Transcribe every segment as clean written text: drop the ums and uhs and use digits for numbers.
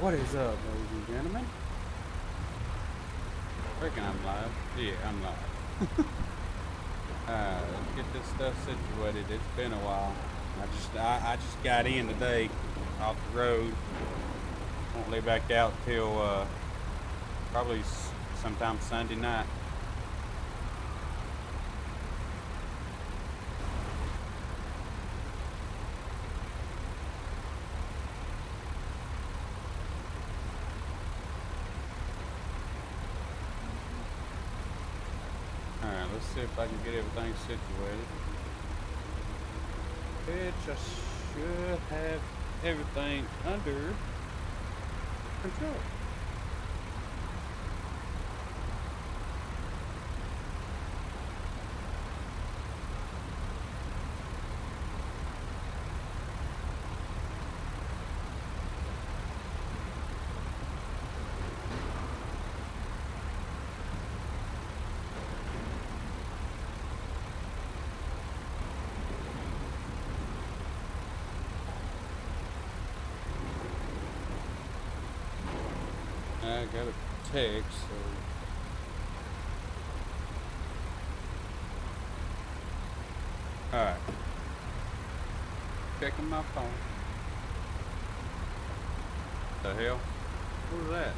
What is up, ladies and gentlemen? Reckon I'm live. Yeah, I'm live. Let's get this stuff situated. It's been a while. I just got in today off the road. Won't lay back out till probably sometime Sunday night. Alright, let's see if I can get everything situated. Bitch, I should have everything under control. I got a text, so alright. Checking my phone. The hell? What was that?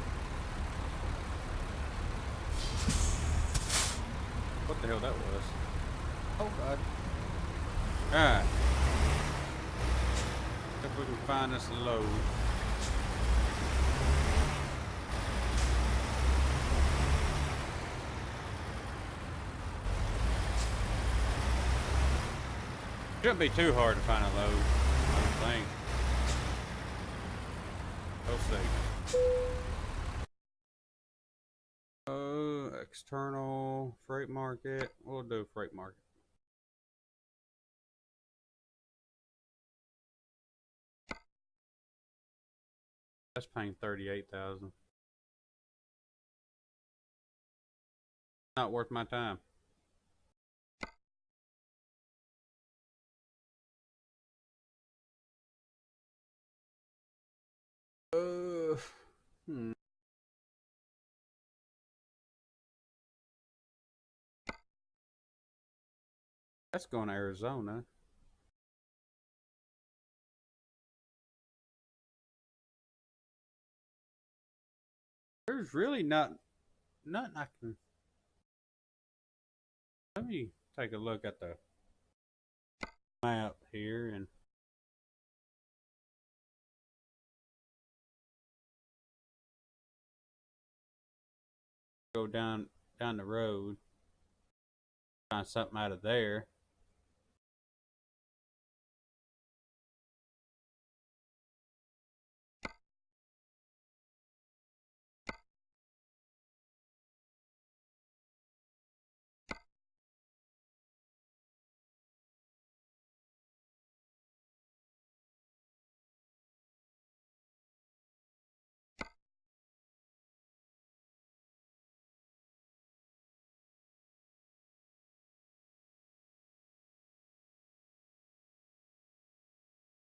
What the hell that was? Oh god. Alright. If we can find this load. Shouldn't be too hard to find a load, I don't think. We'll see. External freight market. We'll do freight market. That's paying 38,000. Not worth my time. Hmm. That's going to Arizona. There's really nothing I can. Let me take a look at the map here and go down the road. Find something out of there.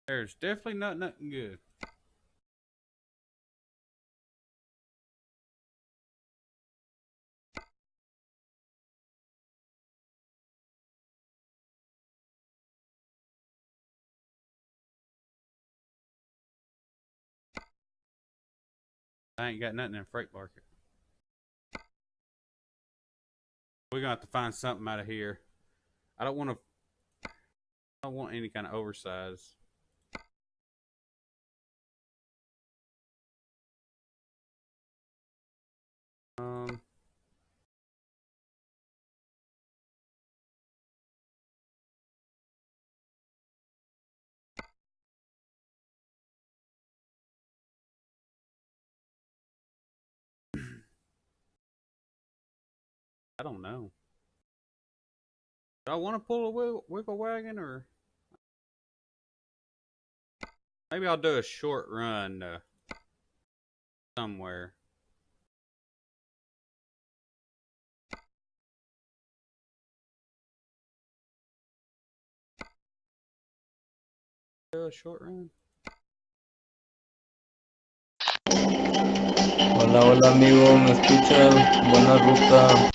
There's definitely nothing good. I ain't got nothing in freight market. We're gonna have to find something out of here. I don't want any kind of oversize. Um, I don't know. Do I want to pull a wiggle wagon, or maybe I'll do a short run somewhere. Do a short run. Hola, hola amigo, ¿me escuchas? Buena ruta.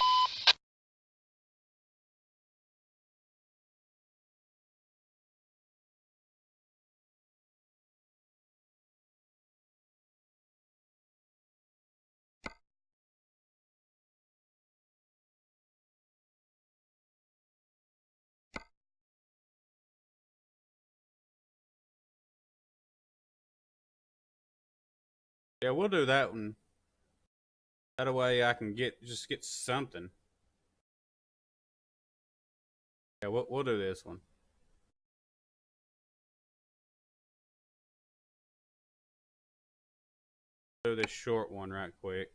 Yeah, we'll do that one. That way I can just get something. Yeah, we'll do this one. Do this short one right quick.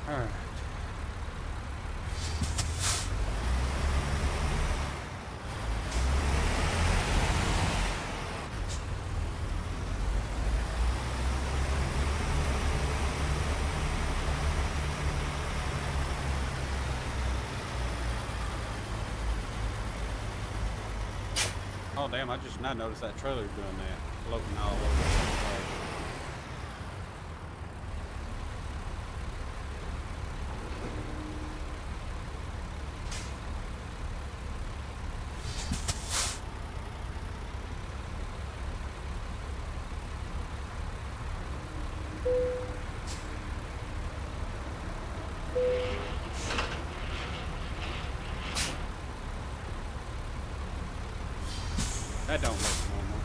All right. Oh damn! I just now noticed that trailer's doing that, floating all over the place. That don't look normal.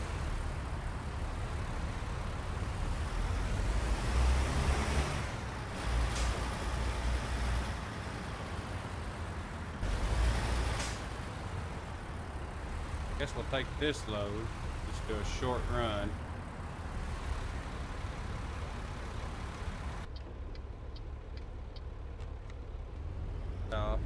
Guess we'll take this load. Just do a short run. Off.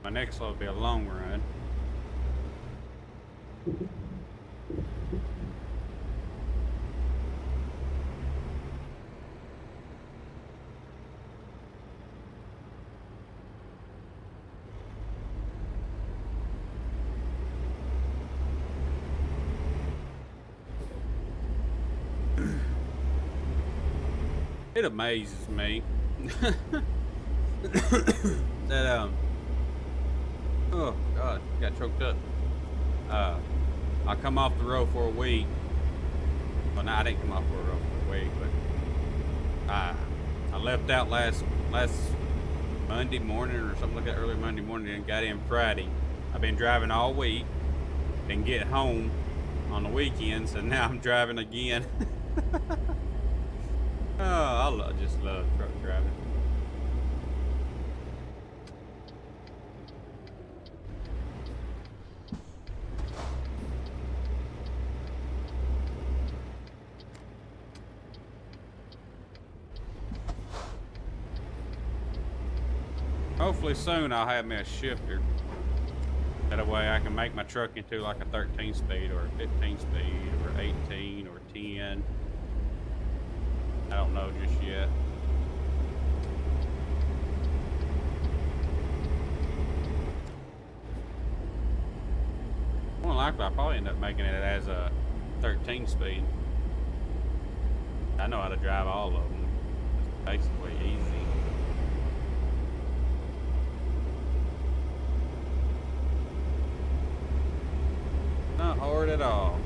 My next load will be a long run. It amazes me that oh god, got choked up. I come off the road for a week. Well, no, I didn't come off the road for a week, but I left out last Monday morning or something like that, early Monday morning, and got in Friday. I've been driving all week, didn't get home on the weekends, and now I'm driving again. Oh, I just love truck driving. Hopefully soon I'll have me a shifter. That way I can make my truck into like a 13 speed or a 15 speed or 18 or 10. I don't know just yet. More likely I'll probably end up making it as a 13 speed. I know how to drive all of them. It's basically easy. Not hard at all.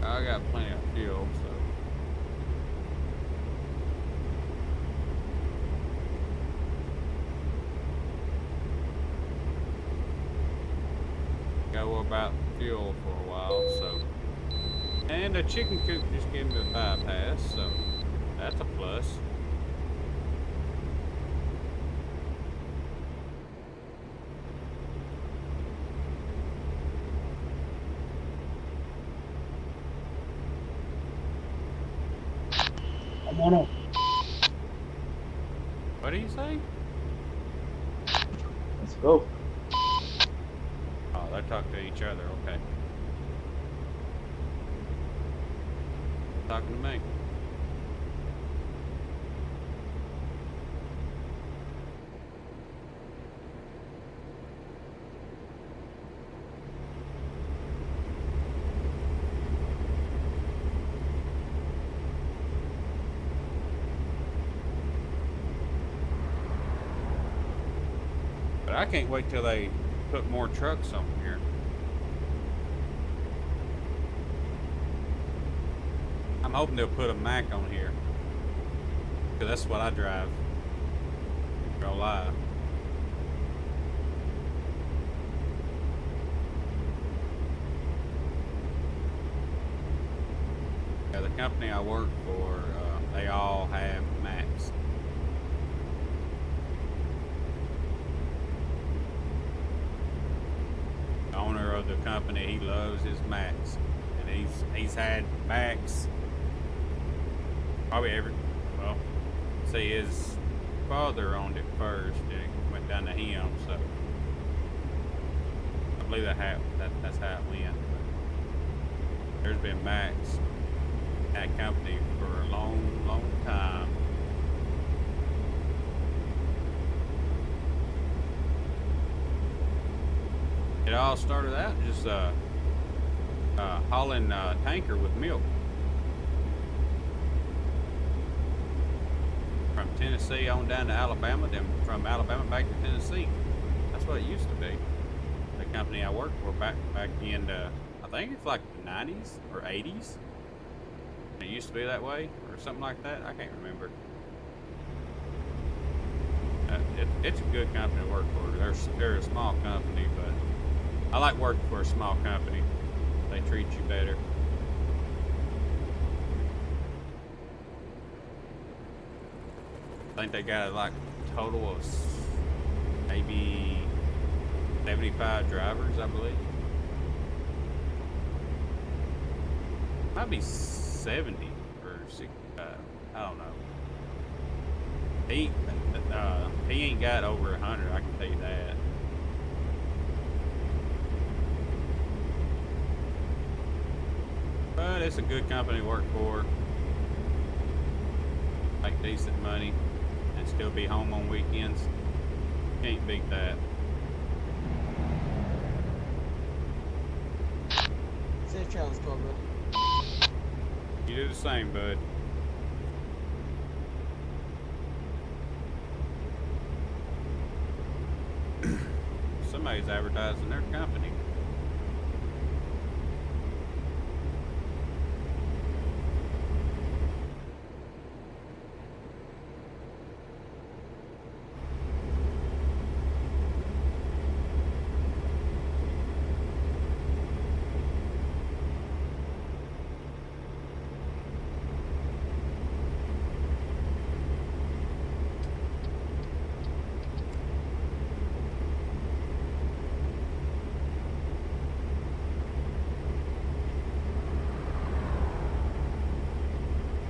I got plenty of fuel, so. Go about fuel for a while, so. And the chicken coop just gave me a bypass, so that's a plus. I'm on up. What do you say? Let's go. Oh, they talk to each other, okay. Talking to me. But I can't wait till they put more trucks on here. I'm hoping they'll put a Mac on here. Cause that's what I drive. Don't lie. Yeah, the company I work for, they all have Macs. The owner of the company, he loves his Macs, and he's had Macs probably well, see, his father owned it first, and it went down to him, so I believe that's how it went. But there's been Macs at that company for a long time. It all started out just hauling a tanker with milk from Tennessee on down to Alabama, then from Alabama back to Tennessee. That's what it used to be. The company I worked for back in I think it's like the 90s or 80s. It used to be that way or something like that. I can't remember. It's a good company to work for. They're a small company, but I like working for a small company. They treat you better. I think they got like a total of maybe 75 drivers, I believe. Might be 70 or 65. I don't know. He ain't got over 100, I can tell you that. But it's a good company to work for. Make decent money and still be home on weekends. Can't beat that. Safe travels, Cobra. You do the same, bud. Somebody's advertising their company.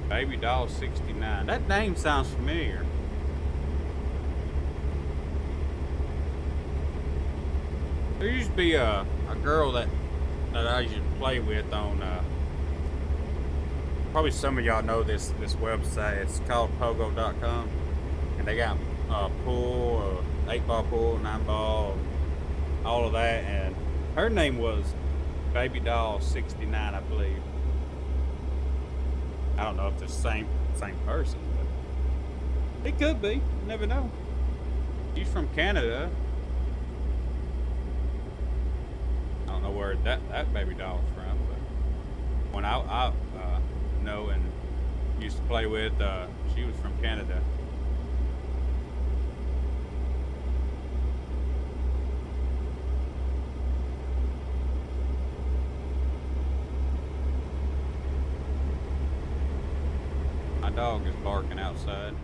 Baby Doll 69. That name sounds familiar. There used to be a girl that I used to play with on probably some of y'all know this website. It's called pogo.com, and they got pool, 8-ball pool, 9-ball, all of that, and her name was Baby Doll 69, I believe. I don't know if it's the same person, but it could be. You never know. She's from Canada. I don't know where that baby doll's from, but when I know and used to play with, she was from Canada. dog is barking outside.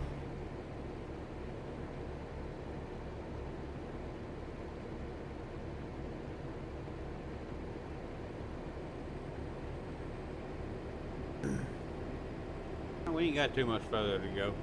We ain't got too much further to go.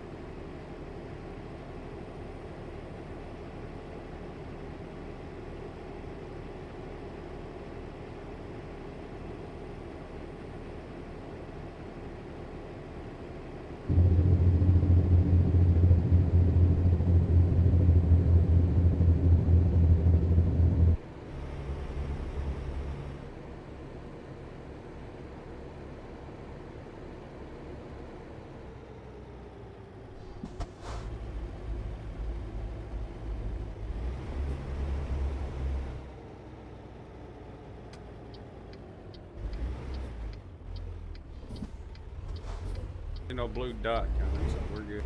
No blue dot coming, so we're good.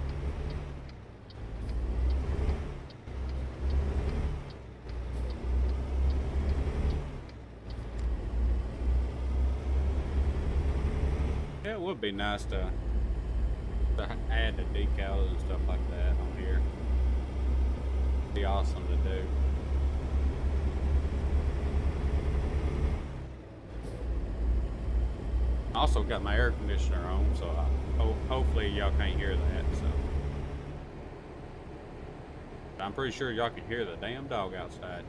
Yeah, it would be nice to add the decals and stuff like that on here. Be awesome to do. Also got my air conditioner on, so hopefully y'all can't hear that. So I'm pretty sure y'all can hear the damn dog outside.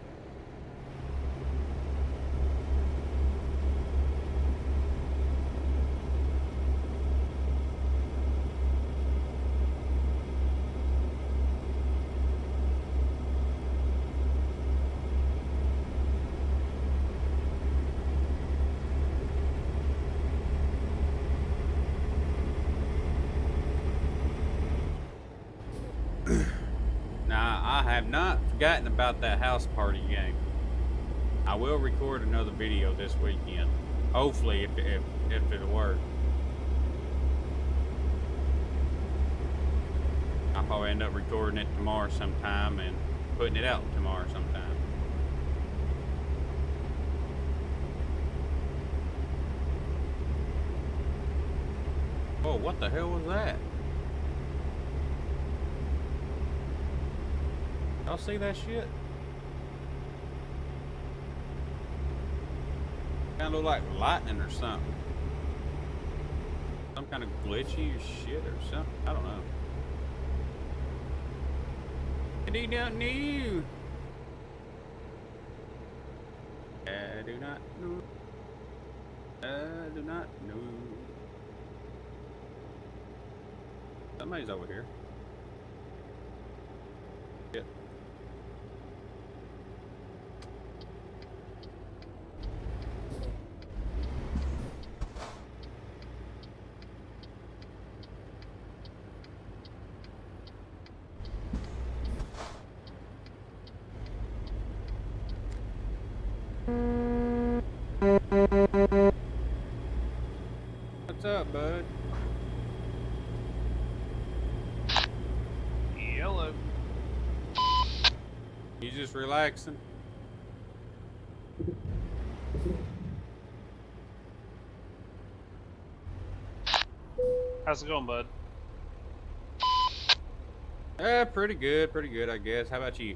Now, I have not forgotten about that house party game. I will record another video this weekend. Hopefully, if it'll work. I'll probably end up recording it tomorrow sometime and putting it out tomorrow sometime. Oh, what the hell was that? Y'all see that shit? Kinda look like lightning or something. Some kind of glitchy shit or something. I don't know. I do not know. I do not know. I do not know. Somebody's over here. Shit. What's up, bud? Hello. You just relaxing? How's it going, bud? Pretty good, I guess. How about you?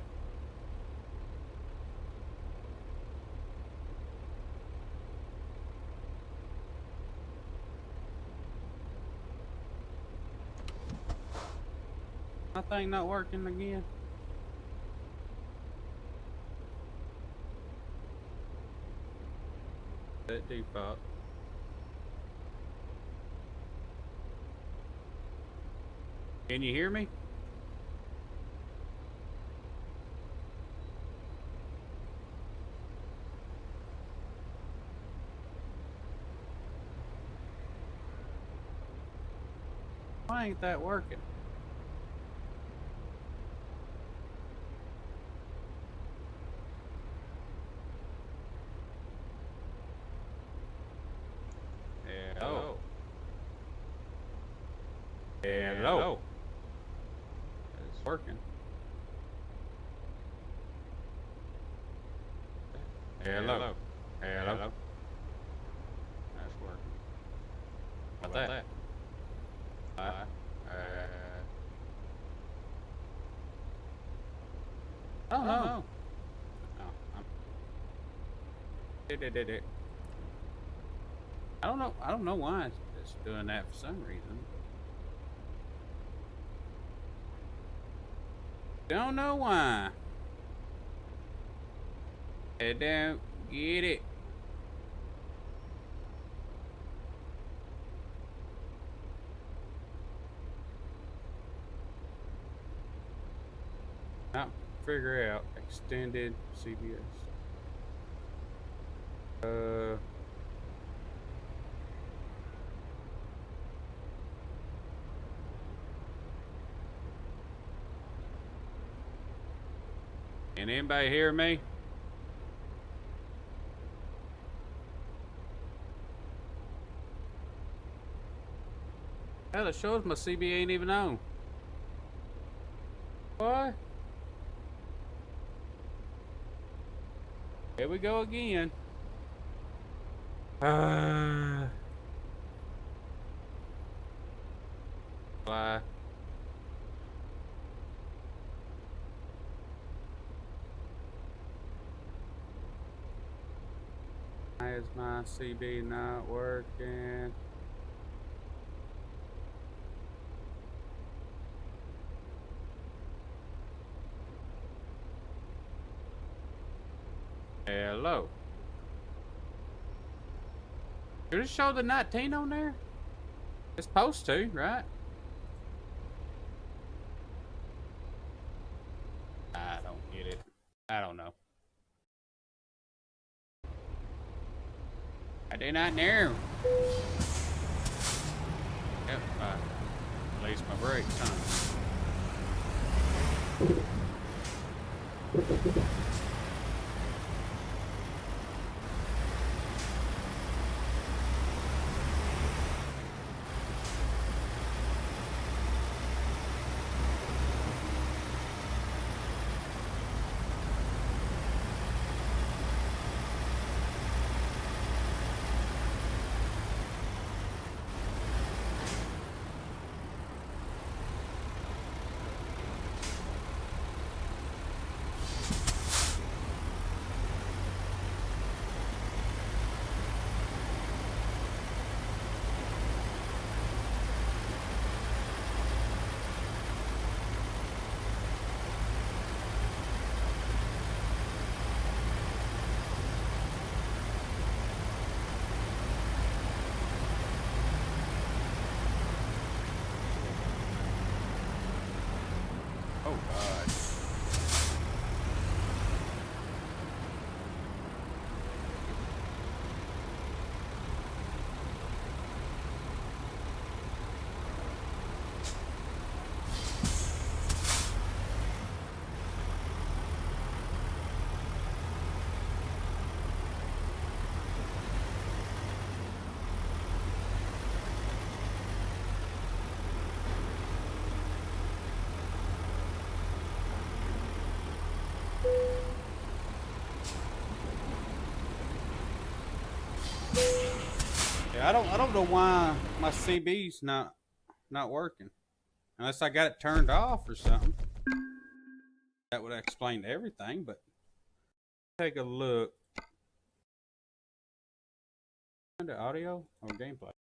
My thing not working again. That default. Can you hear me? Why ain't that working? Hello. Hello. It's working. Hello. Hello. That's working. How about that? I don't know. Oh, I don't know. I don't know why it's doing that for some reason. Don't know why. I don't get it. Not figure out extended CBS. Can anybody hear me? Hell, it shows my CB ain't even on. What? Here we go again. Why? Why is my CB not working? Hello. Should it show the 19 on there? It's supposed to, right? I don't get it. I don't know. I do not know. Yep, at least my brakes, huh? Oh, God. Yeah, I don't know why my CB's not working. Unless I got it turned off or something. That would explain everything, but take a look. Under audio or gameplay?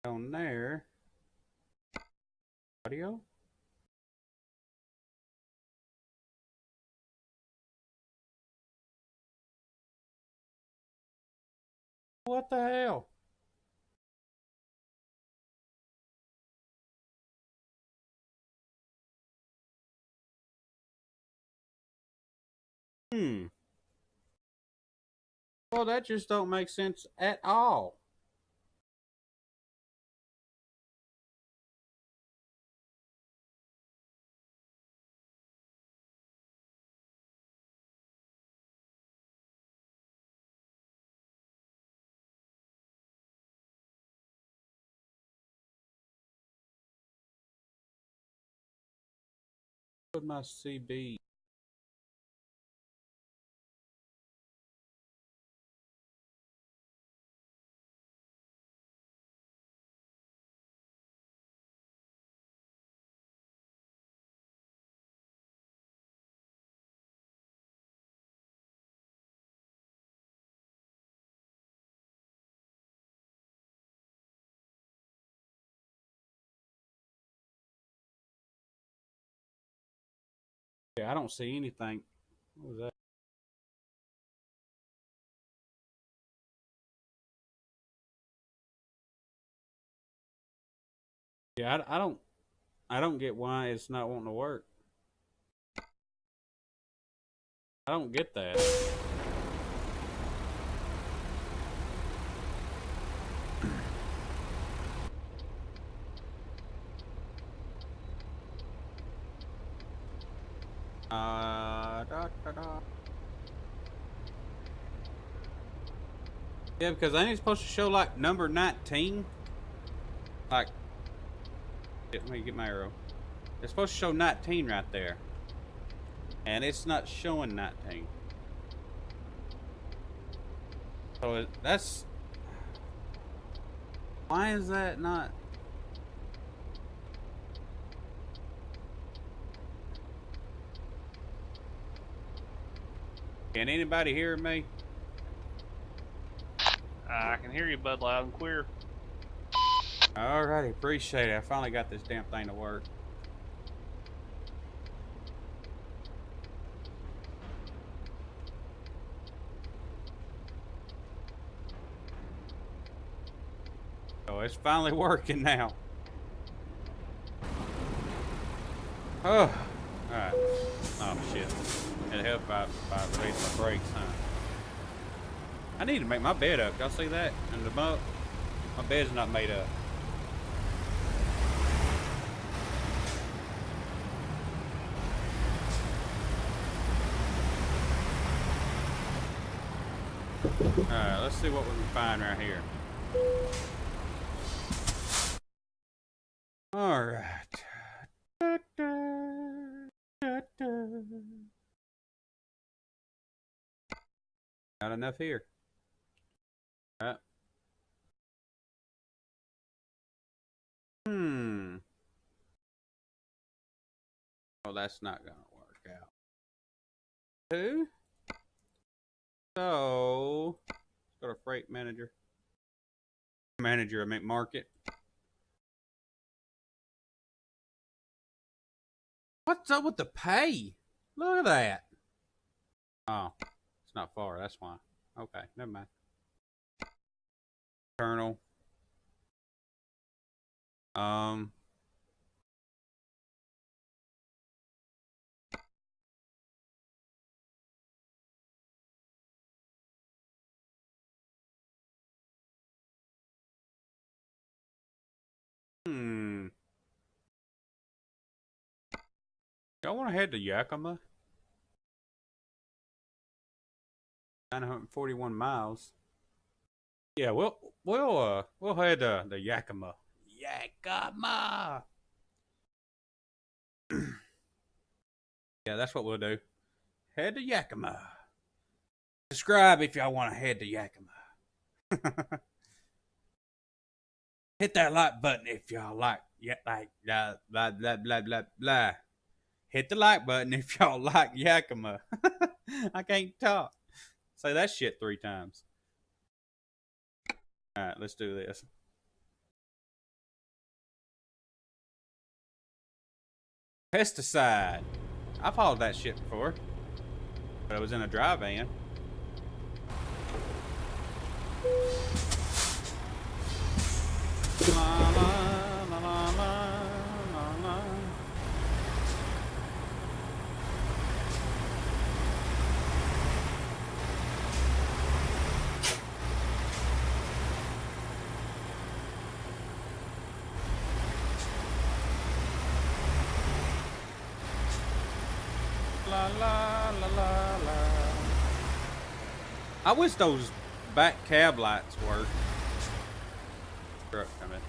On there. Audio? What the hell? Well, that just don't make sense at all. my CB? Yeah, I don't see anything. What was that? Yeah, I don't get why it's not wanting to work. I don't get that. Da, da. Yeah, because ain't it supposed to show like number 19? Like, let me get my arrow. It's supposed to show 19 right there. And it's not showing 19. So that's... Why is that not... Can anybody hear me? I can hear you, bud, loud and clear. Alrighty, appreciate it. I finally got this damn thing to work. Oh, it's finally working now. Oh, alright. Oh, shit. It'd help if I release my brakes, huh? I need to make my bed up. Y'all see that? In the mug? My bed's not made up. Alright, let's see what we can find right here. Alright. Not enough here. Alright. Oh, that's not gonna work out. Who? So, let's go to freight manager. Manager, I meant market. What's up with the pay? Look at that. Oh, it's not far. That's why. Okay, never mind. Colonel. Y'all want to head to Yakima? 941 miles. Yeah, we'll head to the Yakima. Yakima. Yeah, that's what we'll do. Head to Yakima. Subscribe if y'all want to head to Yakima. Hit that like button if y'all like. Yeah, like blah blah blah blah blah blah. Hit the like button if y'all like Yakima. I can't talk. Say that shit 3 times. Alright, let's do this. Pesticide. I've hauled that shit before. But I was in a dry van. La, la, la, la, la, la. La la la la la. I wish those back cab lights worked. Truck coming.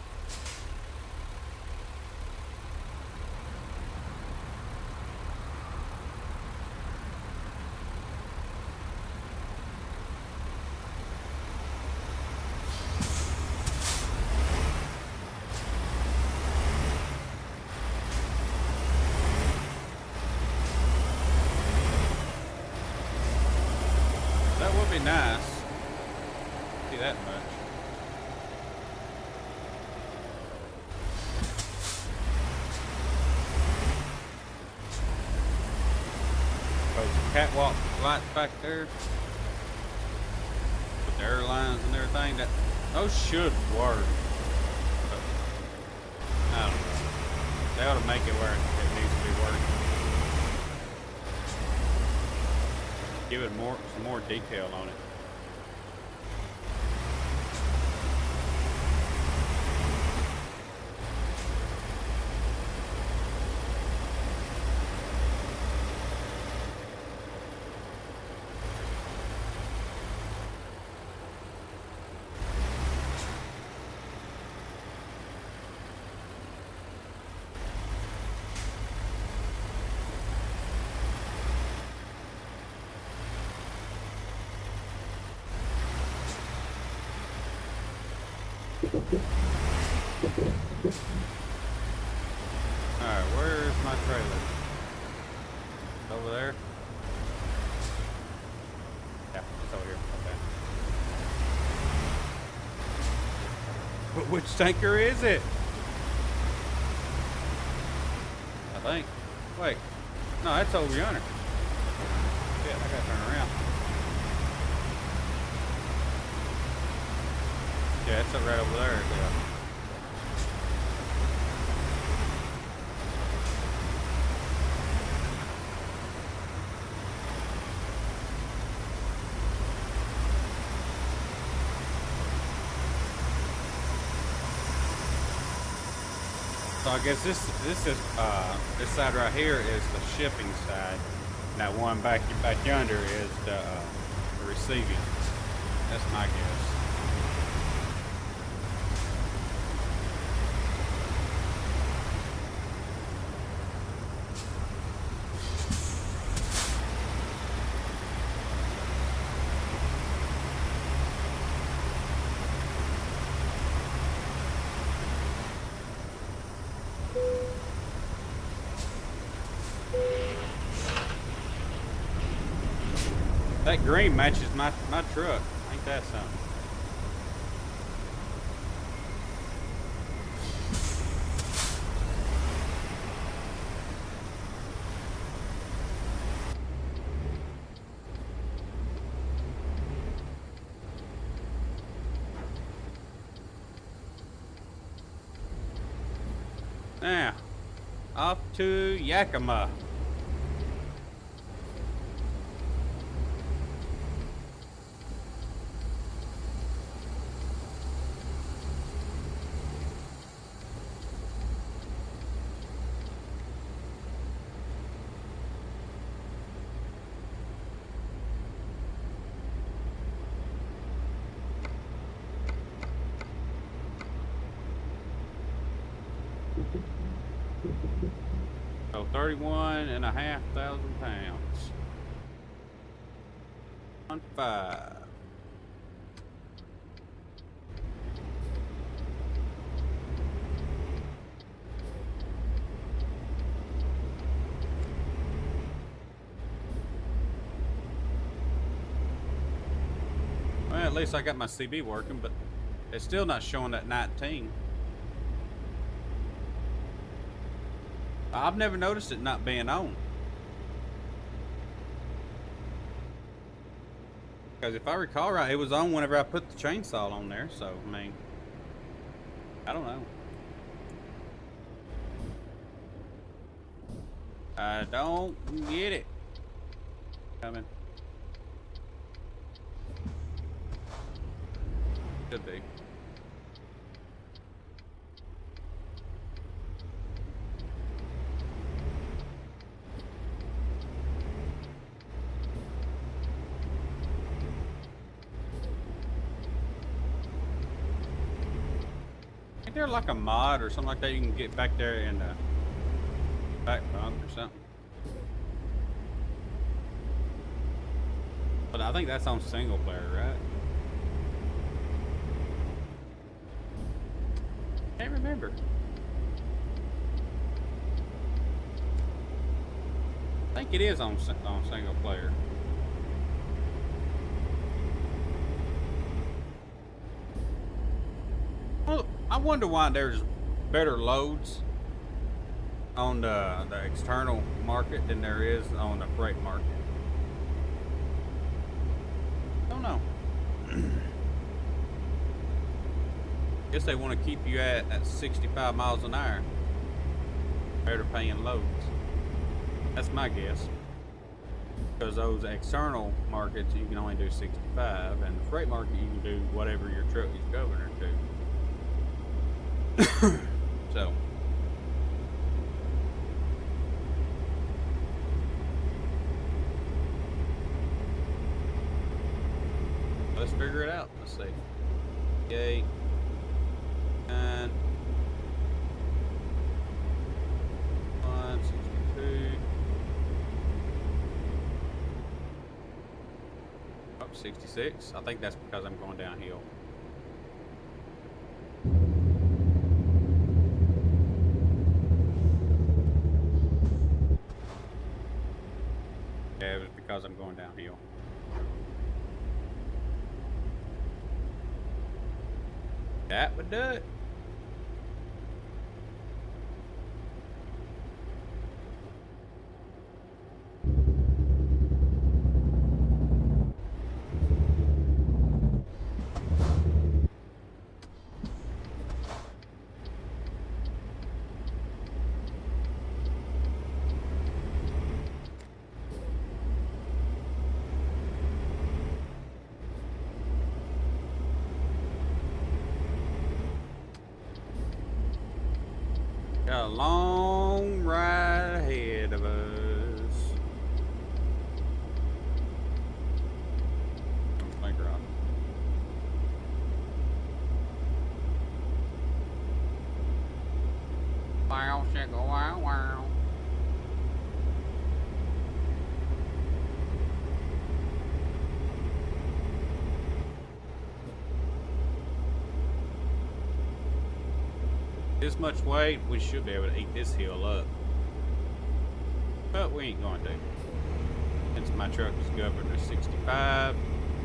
Be nice. See that much. Those catwalk lights back there with the airlines and everything, those should work. But I don't know. They ought to make it where it needs to be working. Give it some more detail on it. Alright, where's my trailer? Over there? Yeah, it's over here. Okay. But which tanker is it? I think. Wait. No, that's over yonder. Yeah, I gotta turn around. Yeah, it's right over there. Yeah. So I guess this side right here is the shipping side. And that one back yonder is the receiving. That's my guess. That green matches my truck. Ain't that something? Now, off to Yakima. So 31,500 pounds. 1.5. Well, at least I got my CB working, but it's still not showing that 19. I've never noticed it not being on. Because if I recall right, it was on whenever I put the chainsaw on there, so, I mean, I don't know. I don't get it. Coming. Could be. Ain't there like a mod or something like that you can get back there in the back bunk or something? But I think that's on single player, right? Can't remember. I think it is on single player. wonder why there's better loads on the external market than there is on the freight market. I don't know. Guess they want to keep you at 65 miles an hour. Better paying loads. That's my guess. Because those external markets, you can only do 65, and the freight market, you can do whatever your truck is governor to. So. Let's figure it out. Let's see. Yay. 9. 162. Up 66. I think that's because I'm going downhill. Yeah, it was because I'm going downhill. That would do it. Got a long ride ahead of us. Finger off. Wow, shit, go wow, wow. This much weight, we should be able to eat this hill up. But we ain't going to. Since my truck is governed to 65,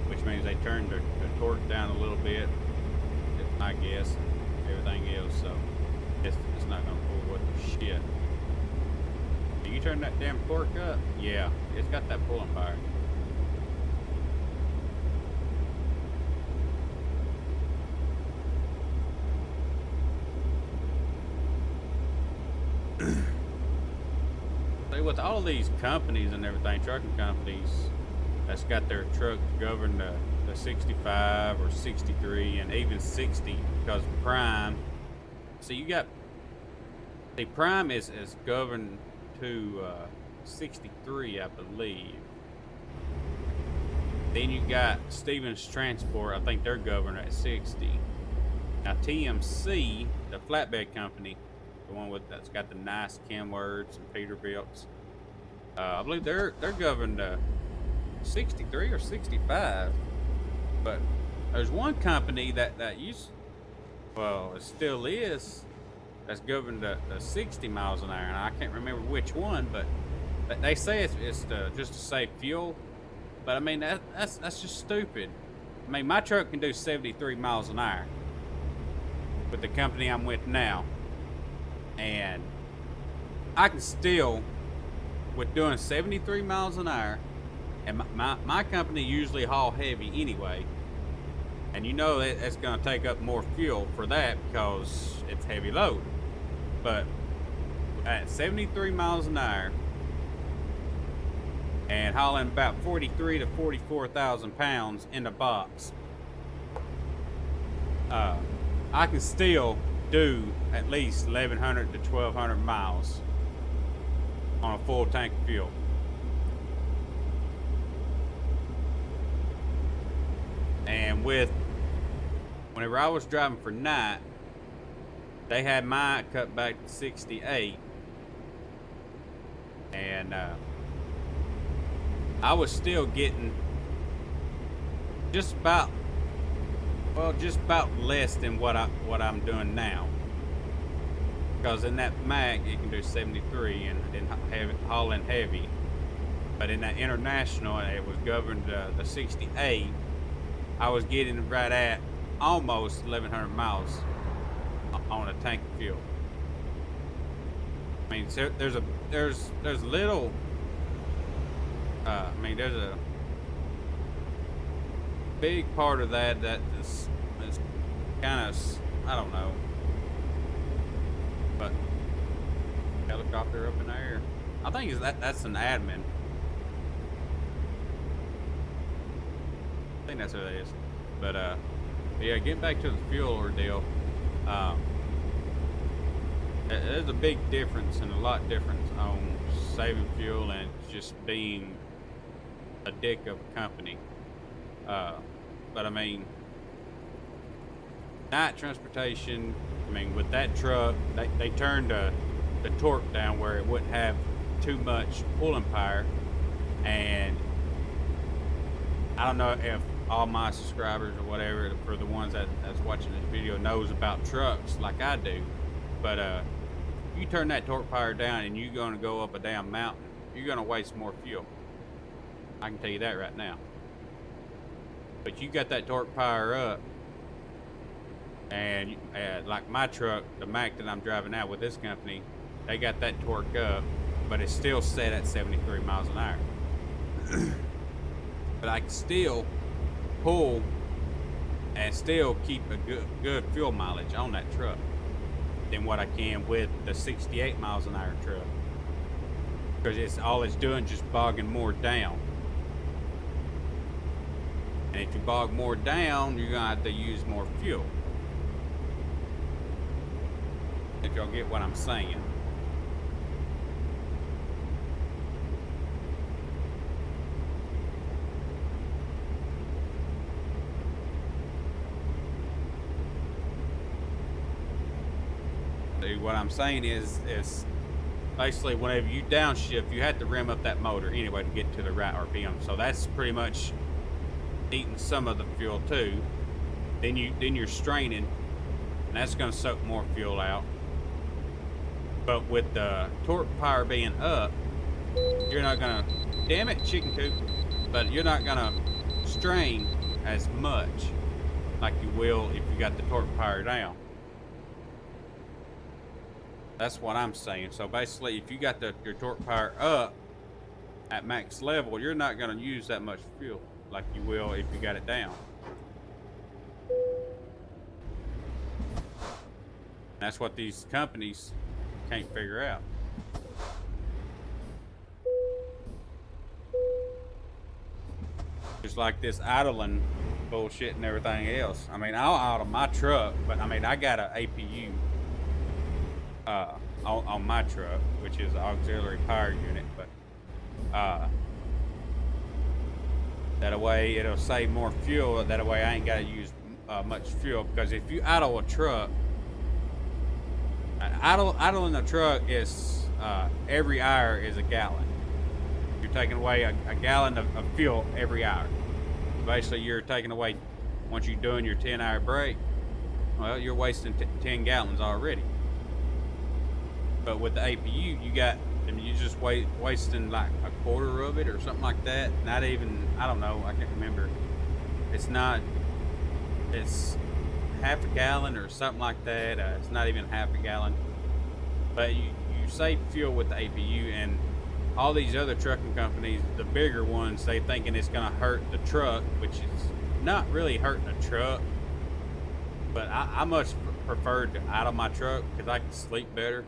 which means they turned the torque down a little bit. That's my guess. Everything else, so it's not going to pull worth the shit. Can you turn that damn torque up? Yeah, it's got that pulling power. With all these companies and everything, trucking companies that's got their trucks governed to 65 or 63 and even 60 because of Prime. So you got the Prime is governed to 63, I believe. Then you got Stevens Transport. I think they're governed at 60. Now TMC, the flatbed company, the one that's got the nice Kenworths and Peterbilts, I believe they're governed 63 or 65. But there's one company that used, well, it still is, that's governed to 60 miles an hour, and I can't remember which one, but they say it's just to save fuel. But I mean that's just stupid. I mean, my truck can do 73 miles an hour with the company I'm with now, and I can still, with doing 73 miles an hour, and my company usually haul heavy anyway, and you know that it's going to take up more fuel for that because it's heavy load. But at 73 miles an hour and hauling about 43 to 44,000 pounds in the box, I can still do at least 1,100 to 1,200 miles on a full tank of fuel. And whenever I was driving for Knight, they had mine cut back to 68, and I was still getting just about less than what I'm doing now. Because in that mag you can do 73 and hauling heavy, but in that international it was governed the 68. I was getting right at almost 1,100 miles on a tank of fuel. I mean, so there's little. I mean, there's a big part of that is kind of, I don't know, but helicopter up in the air. I think that's an admin. I think that's what it is. But yeah, getting back to the fuel ordeal. There's a big difference and a lot difference on saving fuel and just being a dick of a company. But I mean, night transportation, I mean, with that truck, they turned the torque down where it wouldn't have too much pulling power. And I don't know if all my subscribers or whatever, for the ones that's watching this video, knows about trucks like I do. But you turn that torque power down and you're going to go up a damn mountain, you're going to waste more fuel. I can tell you that right now. But you got that torque power up, and like my truck, the Mack that I'm driving out with this company, they got that torque up, but it's still set at 73 miles an hour. But I can still pull and still keep a good fuel mileage on that truck than what I can with the 68 miles an hour truck, because all it's doing just bogging more down. And if you bog more down, you're gonna have to use more fuel. If y'all get what I'm saying. See, what I'm saying is basically whenever you downshift, you have to ram up that motor anyway to get to the right RPM. So that's pretty much eating some of the fuel too. Then you're straining, and that's going to suck more fuel out. But with the torque power being up, you're not going to, damn it, chicken coop, but you're not going to strain as much like you will if you got the torque power down. That's what I'm saying. So basically, if you got your torque power up at max level, you're not going to use that much fuel like you will if you got it down. That's what these companies can't figure out. Just like this idling bullshit and everything else. I mean, I'll idle my truck, but I mean, I got an APU on my truck, which is an auxiliary power unit, but that way it'll save more fuel. That way I ain't got to use much fuel, because if you idle a truck, idling a truck is every hour is a gallon. You're taking away a gallon of fuel every hour. Basically, you're taking away, once you're doing your 10-hour break, well, you're wasting 10 gallons already. But with the APU, you just wasting like a quarter of it or something like that. Not even, I don't know, I can't remember. It's half a gallon or something like that. It's not even half a gallon. But you save fuel with the APU, and all these other trucking companies, the bigger ones, they thinking it's gonna hurt the truck, which is not really hurting the truck. But I much prefer to idle my truck because I can sleep better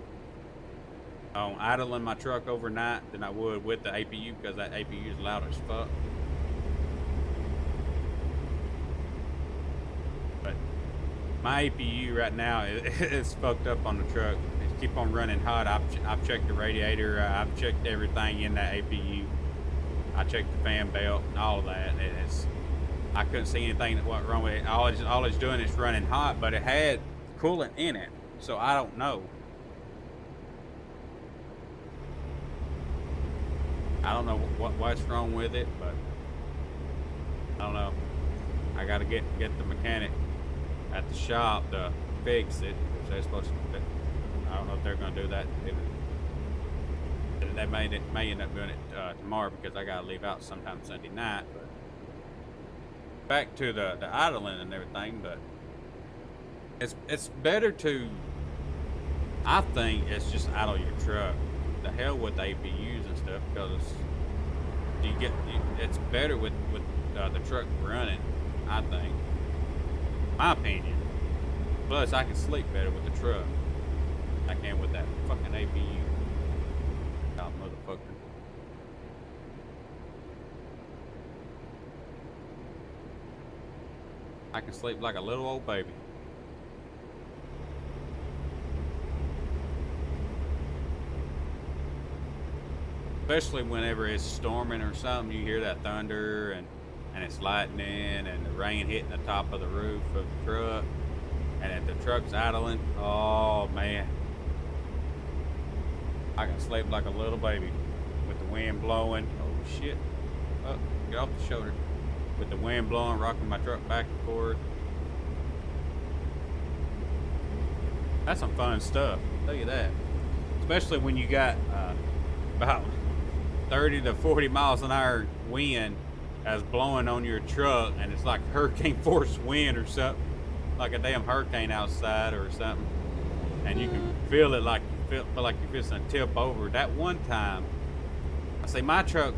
on idling my truck overnight than I would with the APU, because that APU is loud as fuck. But my APU right now is fucked up on the truck. It keep on running hot. I've checked the radiator. I've checked everything in that APU. I checked the fan belt and all of that. I couldn't see anything that went wrong with it. All it's doing is running hot, but it had coolant in it, so I don't know. I don't know what's wrong with it, but I don't know. I gotta get the mechanic at the shop to fix it, which they're supposed to. I don't know if they're gonna do that. They may end up doing it tomorrow, because I gotta leave out sometime Sunday night. But back to the idling and everything, but it's better to I think it's just out of your truck. The hell with APUs and stuff, because it's better with the truck running. I think, my opinion. Plus, I can sleep better with the truck. I can with that fucking APU. Oh, motherfucker. I can sleep like a little old baby. Especially whenever it's storming or something, you hear that thunder and it's lightning and the rain hitting the top of the roof of the truck, and if the truck's idling, oh man, I can sleep like a little baby with the wind blowing. Oh shit! Oh, get off the shoulder. With the wind blowing, rocking my truck back and forth. That's some fun stuff, I'll tell you that. Especially when you got about 30 to 40 miles an hour wind that's blowing on your truck, and it's like hurricane force wind or something, like a damn hurricane outside or something, and you can feel it, like you feel like you're fixing to tip over. That one time, I say my truck,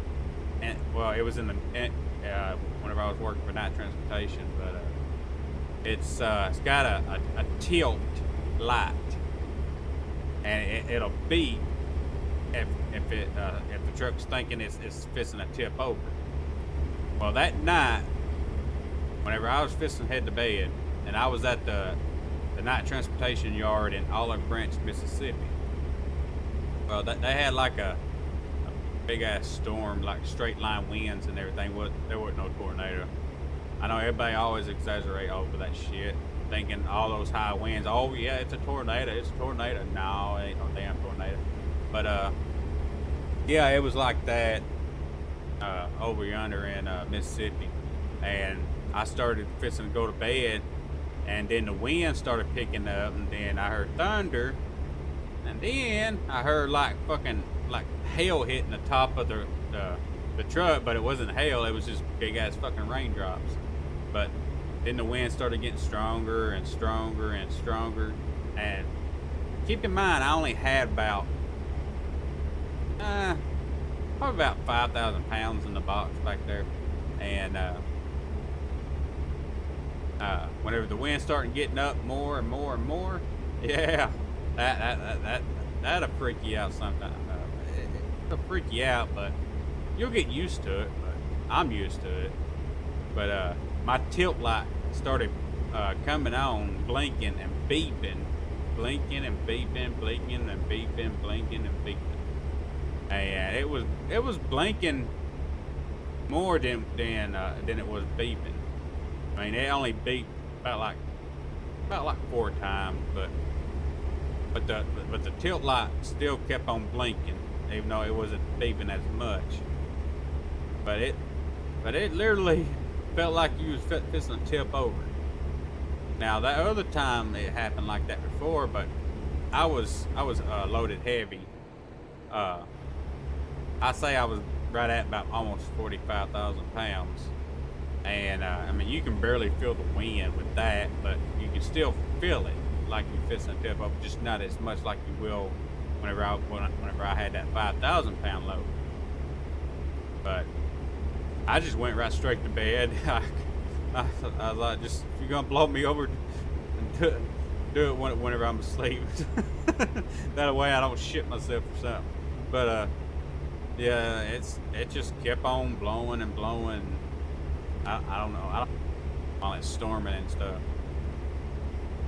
and well, it was in the whenever I was working for Night Transportation, but it's got a tilt light, and it'll beep if the truck's thinking it's fixing to tip over. Well, that night, whenever I was fixing to head to bed, and I was at the Night Transportation yard in Olive Branch, Mississippi. Well, they had like a big ass storm, like straight line winds and everything. There wasn't no tornado. I know everybody always exaggerate over that shit, thinking all those high winds. Oh yeah, it's a tornado. It's a tornado. No, it ain't no damn tornado. But yeah, it was like that over yonder in Mississippi, and I started fixing to go to bed, and then the wind started picking up, and then I heard thunder, and then I heard like fucking like hail hitting the top of the truck, but it wasn't hail, it was just big ass fucking raindrops. But then the wind started getting stronger and stronger and stronger, and keep in mind I only had about probably about 5,000 pounds in the box back there, and whenever the wind started getting up more and more and more, yeah, that'll freak you out sometimes. It'll freak you out, but you'll get used to it. But I'm used to it. But my tilt light started coming on, blinking and beeping, blinking and beeping, blinking and beeping, blinking and beeping. And it was blinking more than it was beeping. I mean, it only beeped about like 4 times, but the tilt light still kept on blinking, even though it wasn't beeping as much. But it literally felt like you was fixing to tip over. Now that other time it happened like that before, but I was loaded heavy. I say I was right at about almost 45,000 pounds. And I mean, you can barely feel the wind with that, but you can still feel it like you're fixing to tip over, just not as much like you will whenever I had that 5,000 pound load. But I just went right straight to bed. I was like, just, if you're gonna blow me over, do it whenever I'm asleep. That way I don't shit myself or something. But yeah, it just kept on blowing and blowing. I don't know. While it's storming and stuff.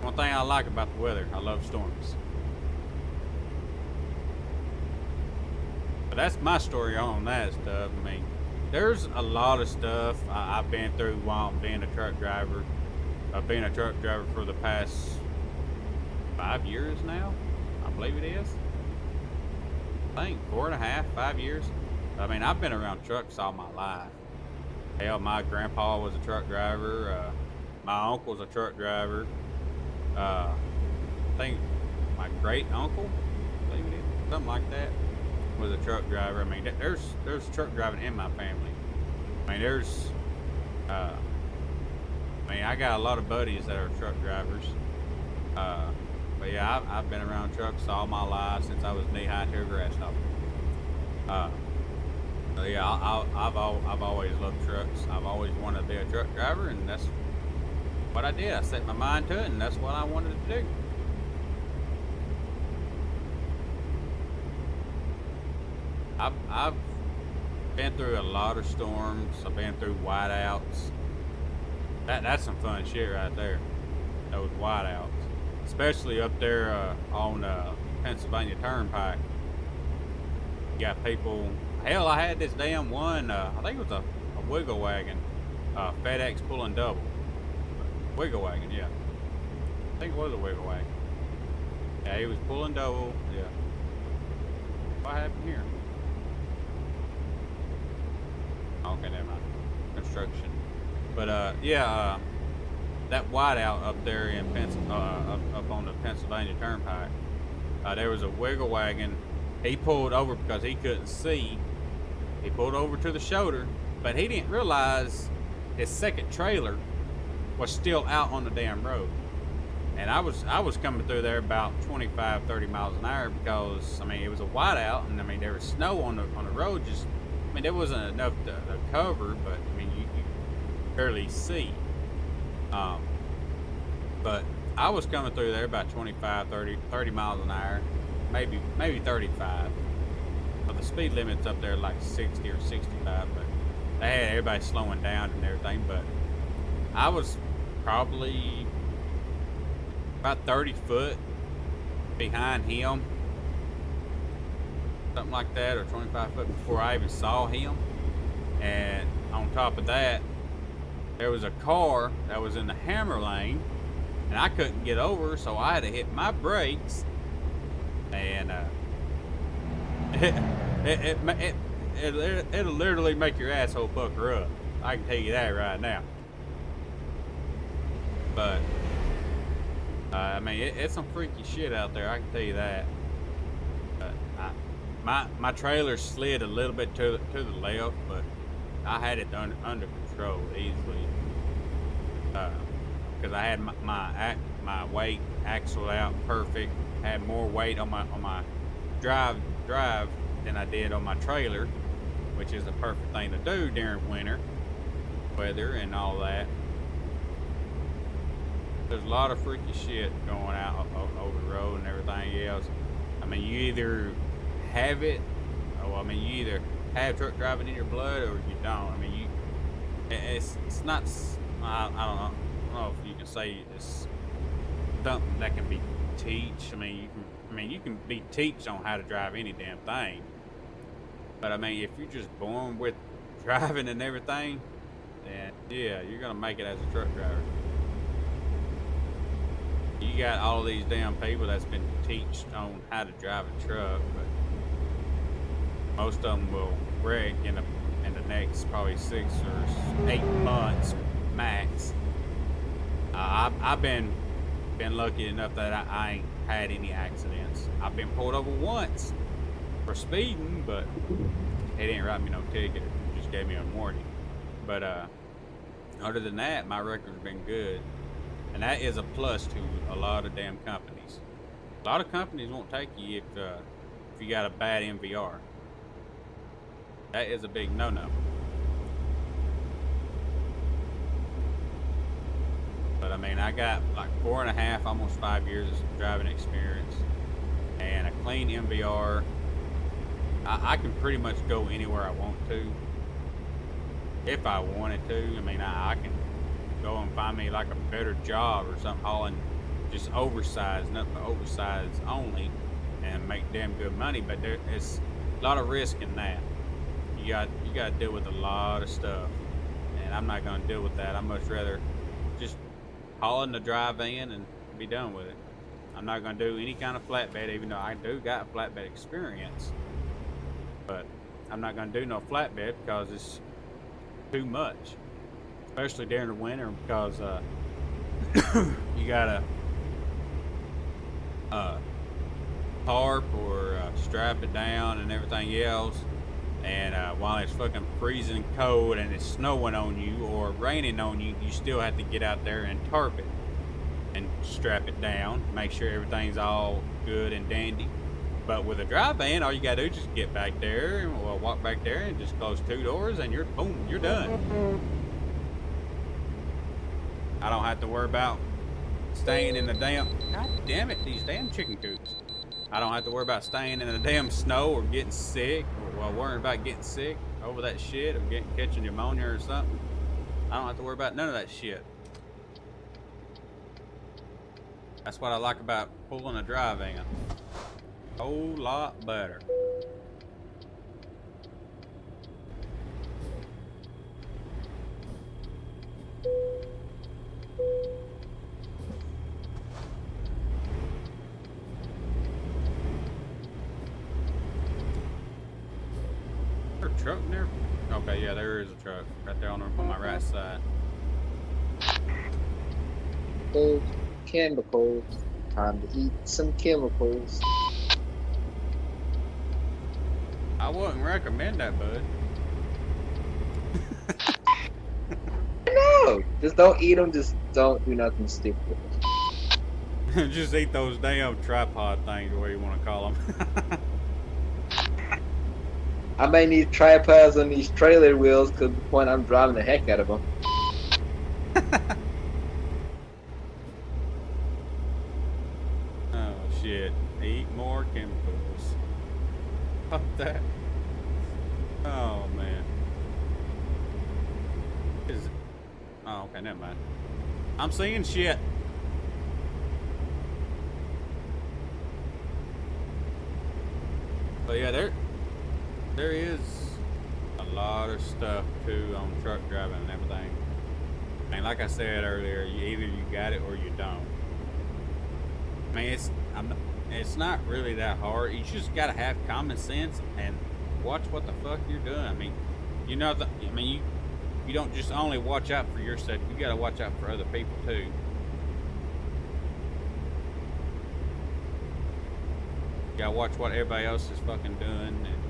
One thing I like about the weather, I love storms. But that's my story on that stuff. I mean, there's a lot of stuff I've been through while being a truck driver. I've been a truck driver for the past 5 years now, I believe it is. I think 4.5, 5 years. I mean, I've been around trucks all my life. Hell, my grandpa was a truck driver. My uncle's a truck driver. I think my great uncle, I believe it is, something like that, was a truck driver. I mean, there's truck driving in my family. I mean, I got a lot of buddies that are truck drivers. But yeah, I've been around trucks all my life since I was knee-high to a grasshopper. So yeah, I've always loved trucks. I've always wanted to be a truck driver, and that's what I did. I set my mind to it, and that's what I wanted to do. I've been through a lot of storms. I've been through whiteouts. That's some fun shit right there. Those whiteouts, especially up there on Pennsylvania Turnpike. You got people. Hell, I had this damn one. I think it was a wiggle wagon, FedEx pulling double. Wiggle wagon, yeah. I think it was a wiggle wagon. Yeah, he was pulling double. Yeah. What happened here? Okay, never mind. Construction. But yeah, that whiteout up there in up on the Pennsylvania Turnpike, there was a wiggle wagon. He pulled over because he couldn't see. He pulled over to the shoulder, but he didn't realize his second trailer was still out on the damn road. And I was coming through there about 25, 30 miles an hour because, I mean, it was a whiteout, and I mean, there was snow on the road. Just, I mean, there wasn't enough to cover, but I mean, you barely see. But I was coming through there about 25, 30 miles an hour, maybe 35. But the speed limit's up there like 60 or 65, but they had everybody slowing down and everything. But I was probably about 30 foot behind him, something like that, or 25 foot before I even saw him. And on top of that, there was a car that was in the hammer lane, and I couldn't get over, so I had to hit my brakes, and it'll literally make your asshole pucker up. I can tell you that right now. But I mean, it's some freaky shit out there. I can tell you that. My trailer slid a little bit to the left, but I had it under control easily. Because I had my weight axle out perfect. I had more weight on my drive than I did on my trailer, which is the perfect thing to do during winter weather and all that. There's a lot of freaky shit going out over the road and everything else. I mean, you either have it, I mean, you either have truck driving in your blood or you don't. I mean, it's not. I don't know if you can say it's something that can be teach. I mean, you can be teached on how to drive any damn thing. But I mean, if you're just born with driving and everything, then yeah, you're gonna make it as a truck driver. You got all these damn people that's been teached on how to drive a truck, but most of them will wreck in the next probably 6 or 8 months max. I've been lucky enough that I ain't had any accidents. I've been pulled over once for speeding, but they didn't write me no ticket. It just gave me a warning. But other than that, my record's been good. And that is a plus to a lot of damn companies. A lot of companies won't take you if you got a bad MVR. That is a big no-no. But I mean, I got like 4.5, almost 5 years of driving experience, and a clean MVR. I can pretty much go anywhere I want to, if I wanted to. I mean, I can go and find me like a better job or something, hauling just oversized, nothing but oversized only, and make damn good money. But there's a lot of risk in that. You got to deal with a lot of stuff, and I'm not going to deal with that. I'd much rather just haul in the drive in and be done with it. I'm not going to do any kind of flatbed, even though I do got flatbed experience. But I'm not going to do no flatbed because it's too much, especially during the winter, because you got to tarp or strap it down and everything else. And while it's fucking freezing cold and it's snowing on you or raining on you, you still have to get out there and tarp it. and strap it down, make sure everything's all good and dandy. But with a dry van, all you gotta do is just get back there, or walk back there and just close 2 doors and you're done. I don't have to worry about staying in the damn, god damn it, these damn chicken coops. I don't have to worry about staying in the damn snow or getting sick, or worrying about getting sick over that shit, or catching pneumonia or something. I don't have to worry about none of that shit. That's what I like about pulling a dry van. A whole lot better. Is there a truck there? Okay, yeah, there is a truck right there on my right side. Cold chemicals. Time to eat some chemicals. I wouldn't recommend that, bud. No, just don't eat them. Just don't do nothing stupid. Just eat those damn tripod things, or what you want to call them. I may need tripods on these trailer wheels because the point I'm driving the heck out of them. Oh shit! Eat more chemicals. Fuck that. Oh man. Is it? Oh, okay, never mind. I'm seeing shit. But yeah, there is a lot of stuff too on truck driving and everything. And like I said earlier, either you got it or you don't. I mean, it's not really that hard. You just gotta have common sense and watch what the fuck you're doing. I mean, you know, you don't just only watch out for yourself. You gotta watch out for other people too. You gotta watch what everybody else is fucking doing, and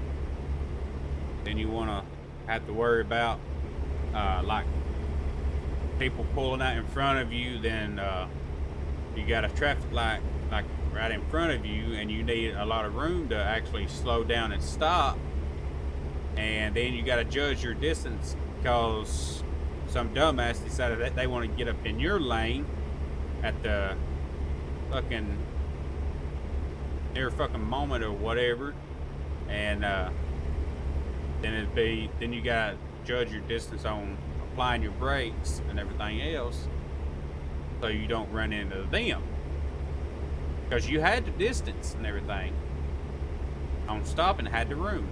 then you wanna have to worry about like people pulling out in front of you. Then you got a traffic light like right in front of you, and you need a lot of room to actually slow down and stop. And then you got to judge your distance because some dumbass decided that they want to get up in your lane at the fucking near fucking moment or whatever, and then you got to judge your distance on applying your brakes and everything else, so you don't run into them. Because you had the distance and everything on stopping, had the room.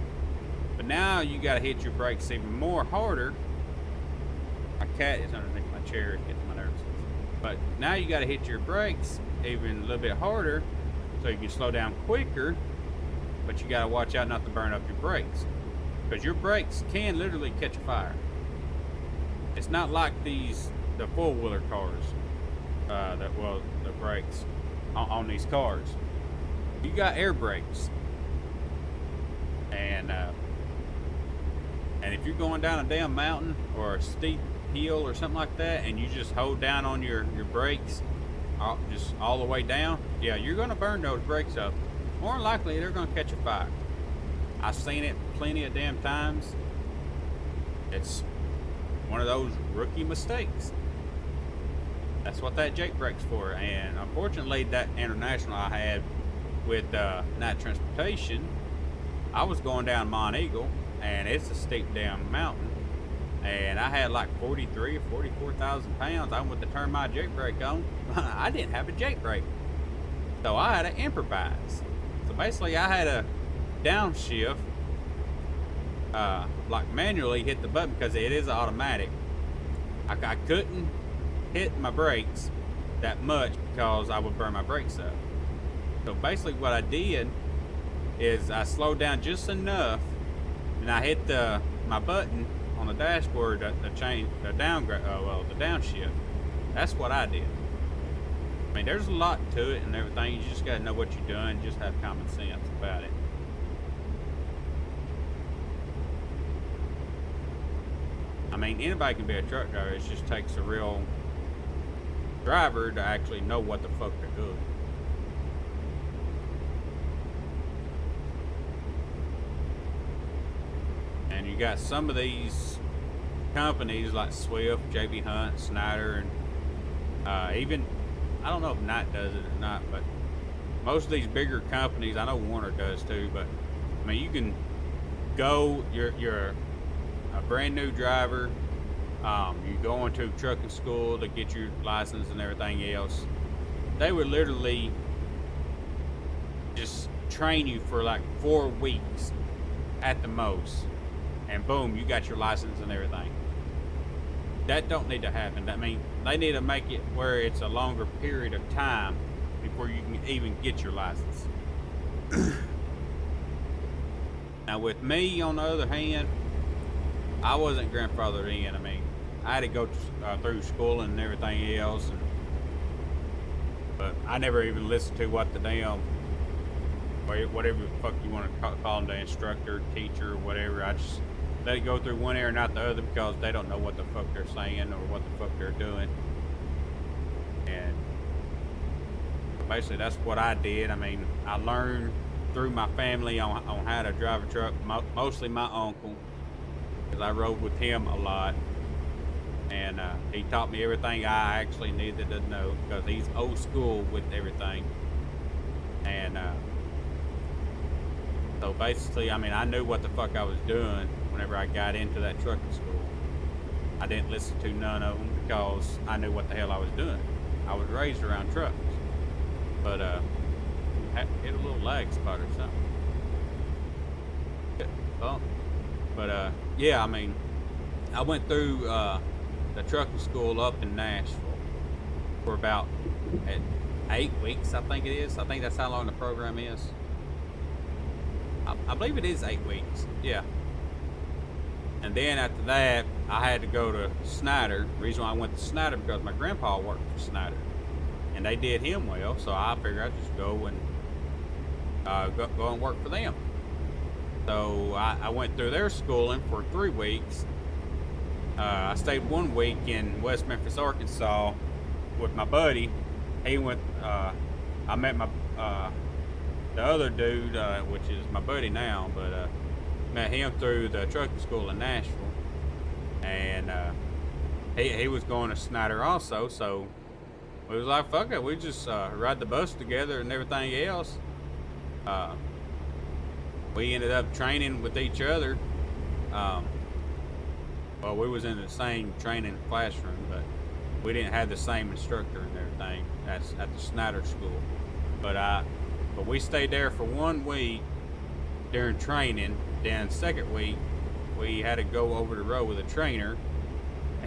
But now you got to hit your brakes even more harder. My cat is underneath my chair, it's getting my nerves. But now you got to hit your brakes even a little bit harder so you can slow down quicker. But you got to watch out not to burn up your brakes, because your brakes can literally catch a fire. It's not like the four-wheeler cars. The brakes on these cars. You got air brakes, and if you're going down a damn mountain or a steep hill or something like that, and you just hold down on your brakes just all the way down, yeah, you're going to burn those brakes up. More than likely, they're going to catch a fire. I've seen it plenty of damn times. It's one of those rookie mistakes. That's what that Jake brake's for. And unfortunately, that international I had with Night Transportation, I was going down Mont Eagle, and it's a steep damn mountain, and I had like 43 or 44,000 pounds. I went to turn my Jake brake on. I didn't have a Jake brake, so I had to improvise. So basically, I had to downshift, like manually hit the button, because it is automatic. I couldn't hit my brakes that much because I would burn my brakes up. So basically what I did is I slowed down just enough, and I hit my button on the dashboard, the downshift. That's what I did. I mean, there's a lot to it and everything. You just gotta know what you're doing. Just have common sense about it. I mean, anybody can be a truck driver. It just takes a real driver to actually know what the fuck they're doing. And you got some of these companies like Swift, JB Hunt, Snyder, and even, I don't know if Knight does it or not, but most of these bigger companies, I know Warner does too, but I mean, you can go, you're a brand new driver, you go into trucking school to get your license and everything else. They would literally just train you for like 4 weeks at the most, and boom, you got your license and everything. That don't need to happen. I mean, they need to make it where it's a longer period of time before you can even get your license. Now with me, on the other hand, I wasn't grandfathered in. I mean, I had to go through schooling and everything else, but I never even listened to what the damn, whatever the fuck you want to call them, the instructor, teacher, whatever. I just let it go through one ear and not the other because they don't know what the fuck they're saying or what the fuck they're doing. And basically that's what I did. I mean, I learned through my family on how to drive a truck, mostly my uncle, because I rode with him a lot, and he taught me everything I actually needed to know because he's old school with everything. And so basically, I mean, I knew what the fuck I was doing whenever I got into that trucking school. I didn't listen to none of them because I knew what the hell I was doing. I was raised around trucks. But hit a little lag spot or something. Bump. But yeah, I mean, I went through the trucking school up in Nashville for about 8 weeks, I think it is. I think that's how long the program is. I believe it is 8 weeks. Yeah. And then after that, I had to go to Snyder. The reason why I went to Snyder because my grandpa worked for Snyder, and they did him well. So I figured I'd just go and go and work for them. So I went through their schooling for 3 weeks. I stayed 1 week in West Memphis, Arkansas, with my buddy. He went. I met my the other dude, which is my buddy now, but met him through the trucking school in Nashville, and he was going to Snyder also. So we was like, fuck it, we just ride the bus together and everything else. We ended up training with each other. Well, we was in the same training classroom, but we didn't have the same instructor and everything at the Snyder school. But we stayed there for 1 week during training. Then second week, we had to go over the road with a trainer.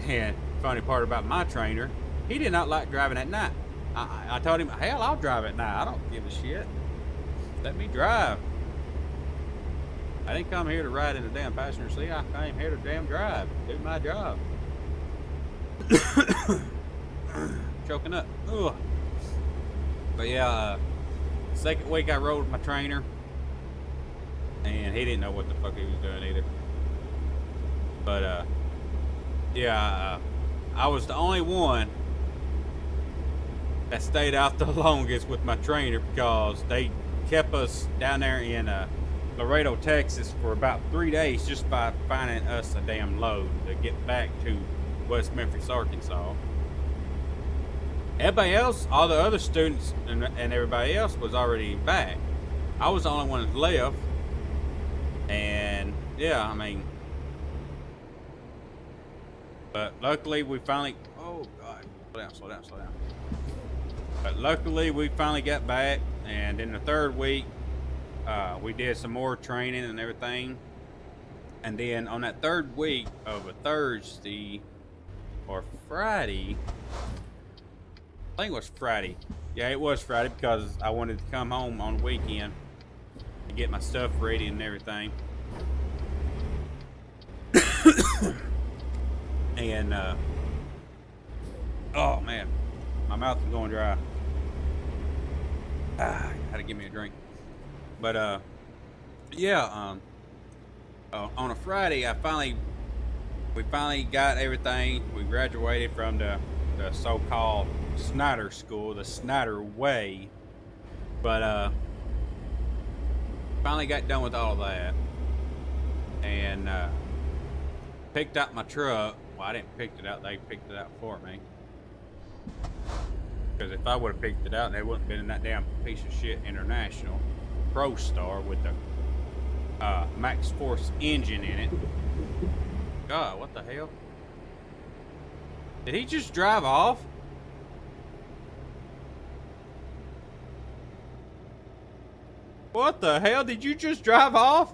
And funny part about my trainer, he did not like driving at night. I told him, hell, I'll drive at night. I don't give a shit. Let me drive. I didn't come here to ride in the damn passenger seat. I came here to damn drive, do my job. Choking up. Ugh. But yeah, second week I rode with my trainer, and he didn't know what the fuck he was doing either. But yeah, I was the only one that stayed out the longest with my trainer because they kept us down there in Laredo, Texas for about 3 days just by finding us a damn load to get back to West Memphis, Arkansas. Everybody else, all the other students and everybody else was already back. I was the only one that left. And yeah, I mean, but luckily we finally, oh God, slow down. But luckily we finally got back, and in the third week, we did some more training and everything. And then on that third week of a Thursday or Friday, I think it was Friday. Yeah, it was Friday because I wanted to come home on the weekend to get my stuff ready and everything. And, oh man, my mouth is going dry. Had to give me a drink. But, yeah, on a Friday, we finally got everything. We graduated from the so-called Snyder School, the Snyder Way. But finally got done with all that, and picked up my truck. Well, I didn't pick it out; they picked it out for me. Because if I would have picked it out, they wouldn't have been in that damn piece of shit International ProStar with the Max Force engine in it. God, what the hell? Did he just drive off? What the hell? Did you just drive off?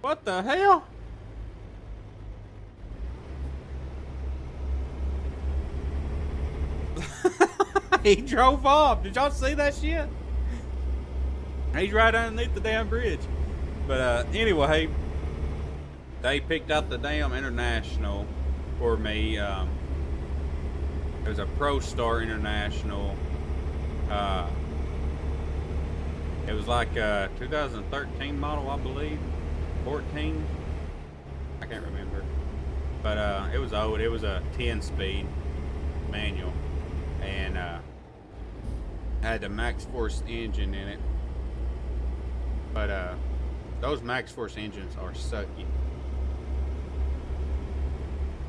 What the hell? He drove off. Did y'all see that shit? He's right underneath the damn bridge. But anyway, they picked out the damn International for me. It was a ProStar International. It was like a 2013 model, I believe. 14. I can't remember. But it was old. It was a 10-speed manual, and had the Max Force engine in it. But those Max Force engines are sucky.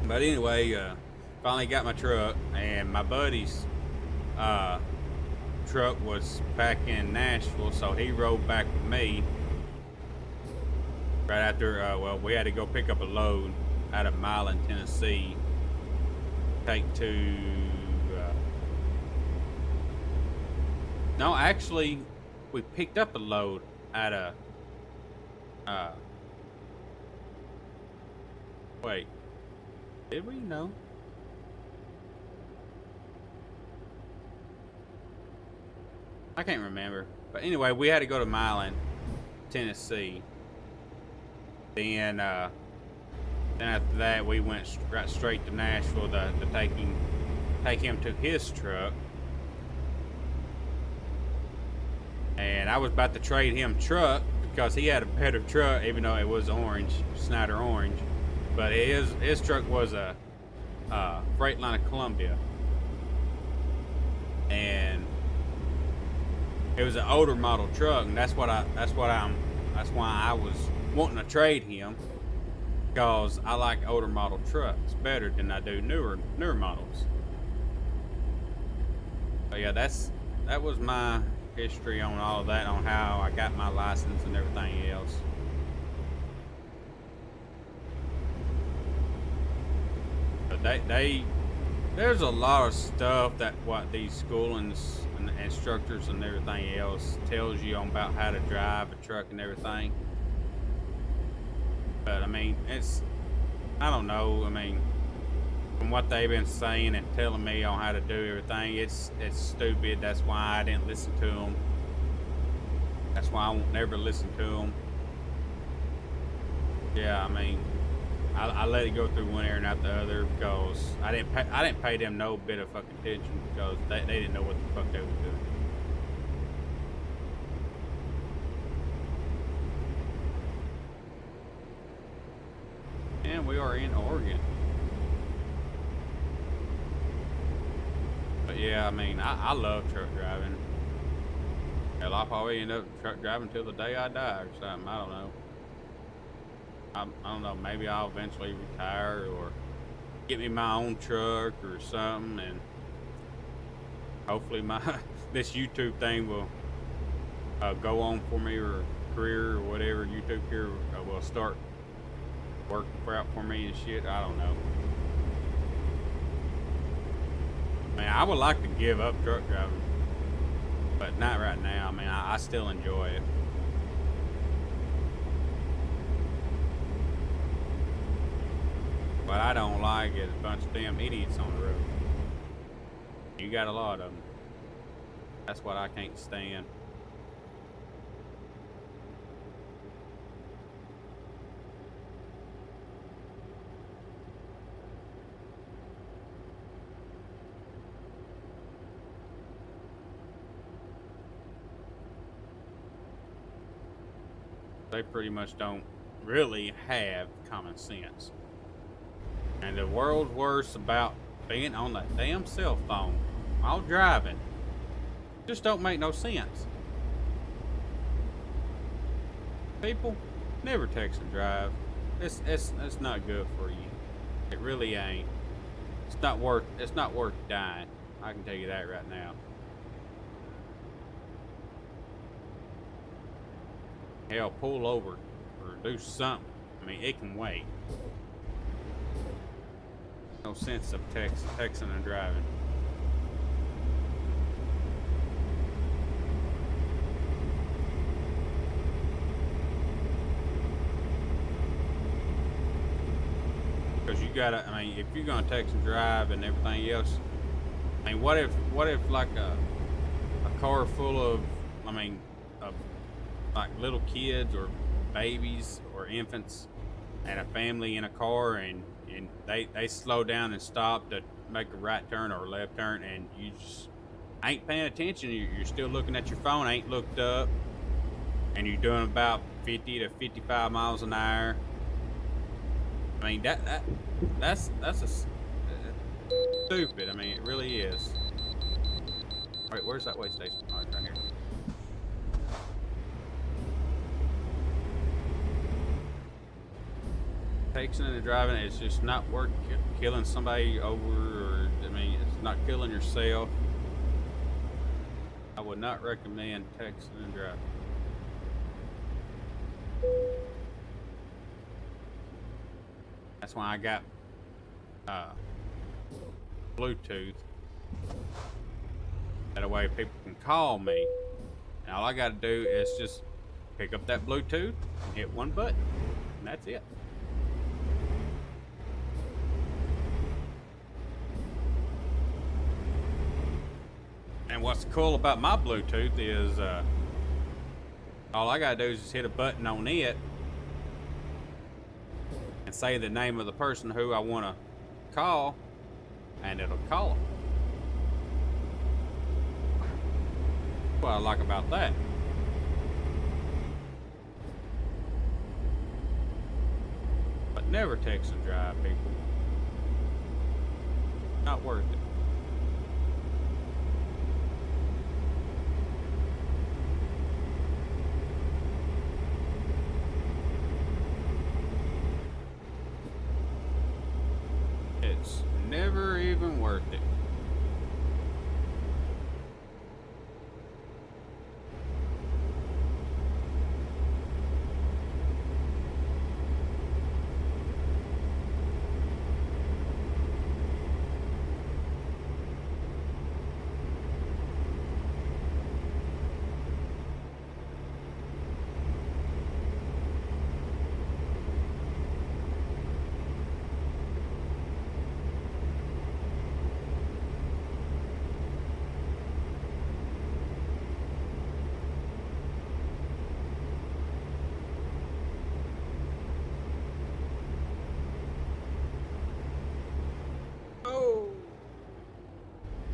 But anyway, finally got my truck, and my buddy's truck was back in Nashville, so he rode back with me right after. Well, we had to go pick up a load out of Milan, Tennessee. Take to. No, actually, we picked up a load at a. Wait. Did we? No. I can't remember. But anyway, we had to go to Milan, Tennessee. Then after that, we went right straight to Nashville to take him to his truck. And I was about to trade him truck because he had a better truck, even though it was orange, Snyder orange. But his truck was a Freightliner Columbia, and it was an older model truck, and that's why I was wanting to trade him, because I like older model trucks better than I do newer models. But yeah, that was my history on all of that, on how I got my license and everything else. But there's a lot of stuff that what these schoolings and instructors and everything else tells you on about how to drive a truck and everything. But I mean, I don't know. I mean, from what they've been saying and telling me on how to do everything, it's stupid. That's why I didn't listen to them. That's why I won't never listen to them. Yeah, I mean, I let it go through one ear and out the other, because I didn't pay them no bit of fucking attention, because they didn't know what the fuck they were doing. And we are in Oregon. But yeah, I mean, I love truck driving. Hell, I'll probably end up truck driving till the day I die or something. I don't know. I don't know. Maybe I'll eventually retire or get me my own truck or something, and hopefully this YouTube thing will go on for me, or career or whatever. YouTube career will start working out for me and shit. I don't know. Man, I would like to give up truck driving, but not right now. I mean, I still enjoy it. What I don't like is a bunch of damn idiots on the road. You got a lot of them. That's what I can't stand. They pretty much don't really have common sense. And the world's worse about being on that damn cell phone while driving. Just don't make no sense. People, never text and drive. It's not good for you. It really ain't. It's not worth dying. I can tell you that right now. Hell, pull over or do something. I mean, it can wait. No sense of texting and driving. Because you gotta, I mean, if you're gonna text and drive and everything else, I mean, what if like a car full of, I mean, of like little kids or babies or infants and a family in a car, and they slow down and stop to make a right turn or a left turn, and you just ain't paying attention. You're still looking at your phone, ain't looked up, and you're doing about 50 to 55 miles an hour. I mean, that's stupid. I mean, it really is. All right, where's that way station? Oh, it's right here. Texting and driving is just not worth killing somebody over, or I mean, it's not killing yourself. I would not recommend texting and driving. That's why I got Bluetooth. That way people can call me. And all I gotta do is just pick up that Bluetooth and hit one button. And that's it. And what's cool about my Bluetooth is all I gotta do is just hit a button on it and say the name of the person who I want to call, and it'll call them. What I like about that. But never text and drive, people. Not worth it. It's never even worth it.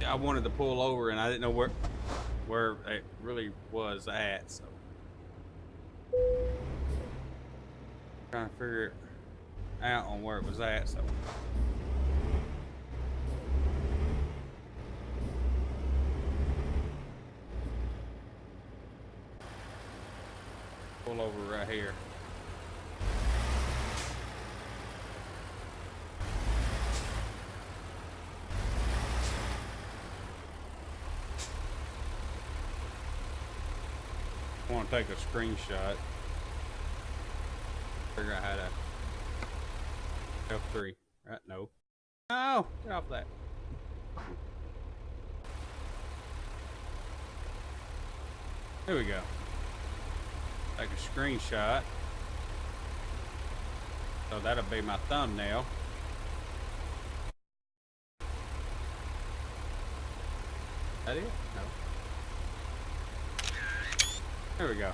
I wanted to pull over and I didn't know where it really was at, so trying to figure it out on where it was at, so pull over right here. I want to take a screenshot. Figure out how to F3. Right? No. No! Get off that. There we go. Take a screenshot. So that'll be my thumbnail. Is that it? No. There we go.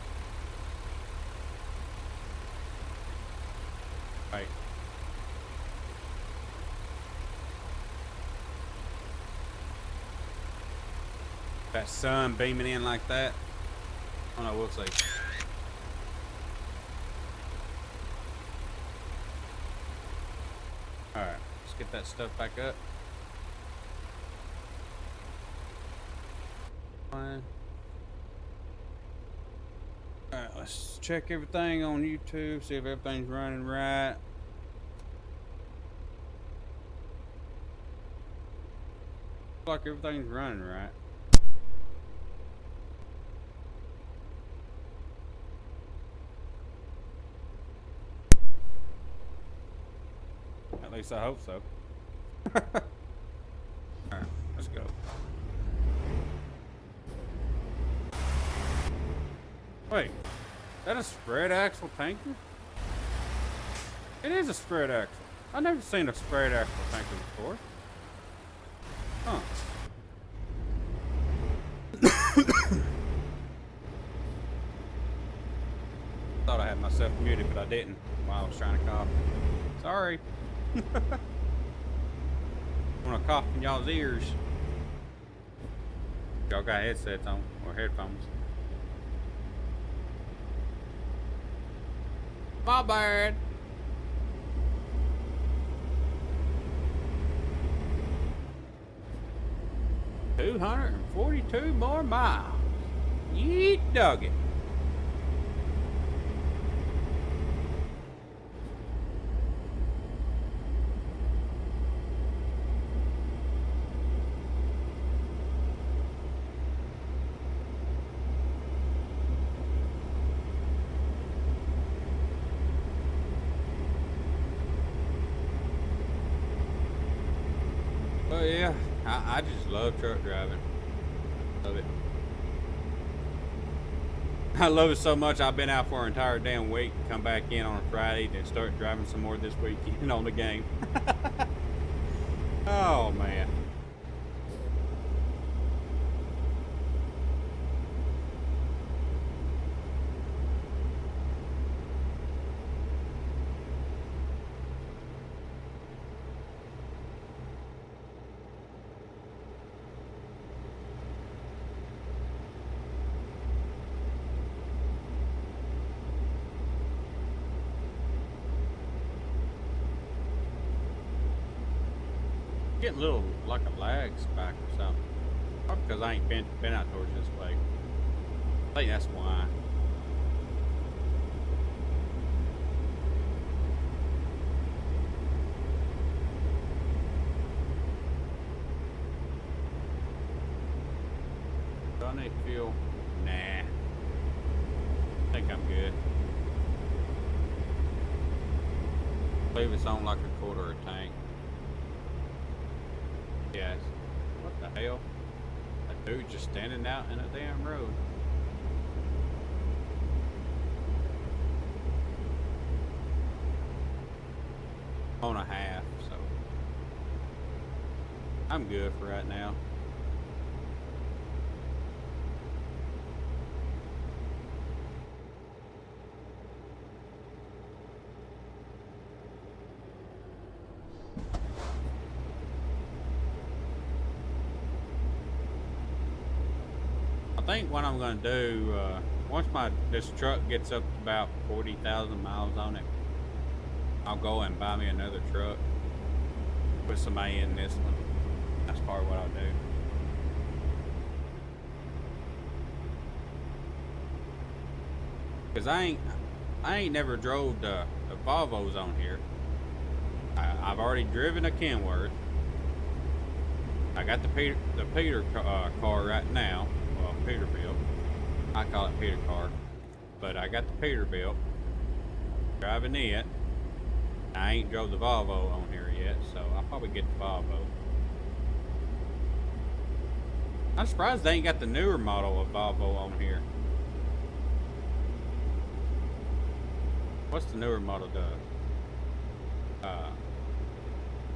Right. That sun beaming in like that. Oh no, we'll see. Alright, let's get that stuff back up. Fine. Alright, let's check everything on YouTube, see if everything's running right. Looks like everything's running right. At least I hope so. Alright, let's go. Wait, is that a spread axle tanker? It is a spread axle. I've never seen a spread axle tanker before. Huh. Thought I had myself muted, but I didn't while I was trying to cough. Sorry. When I cough in y'all's ears. Y'all got headsets on or headphones. My bad. $242 more miles. Yeet dug it. But yeah, I just love truck driving. Love it. I love it so much I've been out for an entire damn week, come back in on a Friday, then start driving some more this weekend on the game. Oh man. Getting a little like a lag spike or something. Probably because I ain't been out towards this way. I think that's why. Do I need fuel? Nah. I think I'm good. I believe it's on like a quarter a tank. Yes. What the hell? A dude just standing out in a damn road. On a half, so I'm good for right now. I think what I'm gonna do, once this truck gets up to about 40,000 miles on it, I'll go and buy me another truck. Put somebody in this one. That's part of what I'll do. Cause I ain't never drove the Volvos on here. I've already driven a Kenworth. I got the Peter car right now. Well, Peterbilt. I call it Peter car. But I got the Peterbilt. Driving it. I ain't drove the Volvo on here yet, so I'll probably get the Volvo. I'm surprised they ain't got the newer model of Volvo on here. What's the newer model does?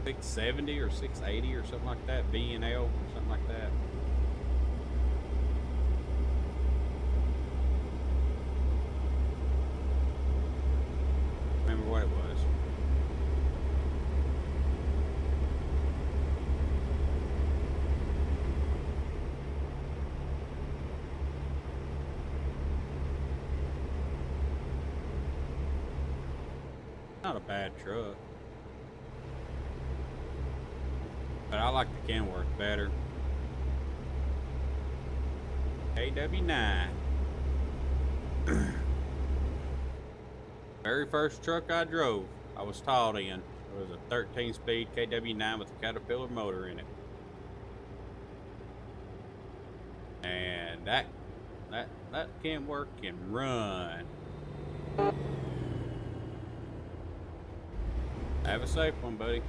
670 or 680 or something like that. V&L or something like that. Remember what it was. Not a bad truck. But I like the Kenworth better. KW9. Very first truck I drove, I was taught in. It was a 13-speed KW9 with a Caterpillar motor in it. And that Kenworth can run. Have a safe one, buddy.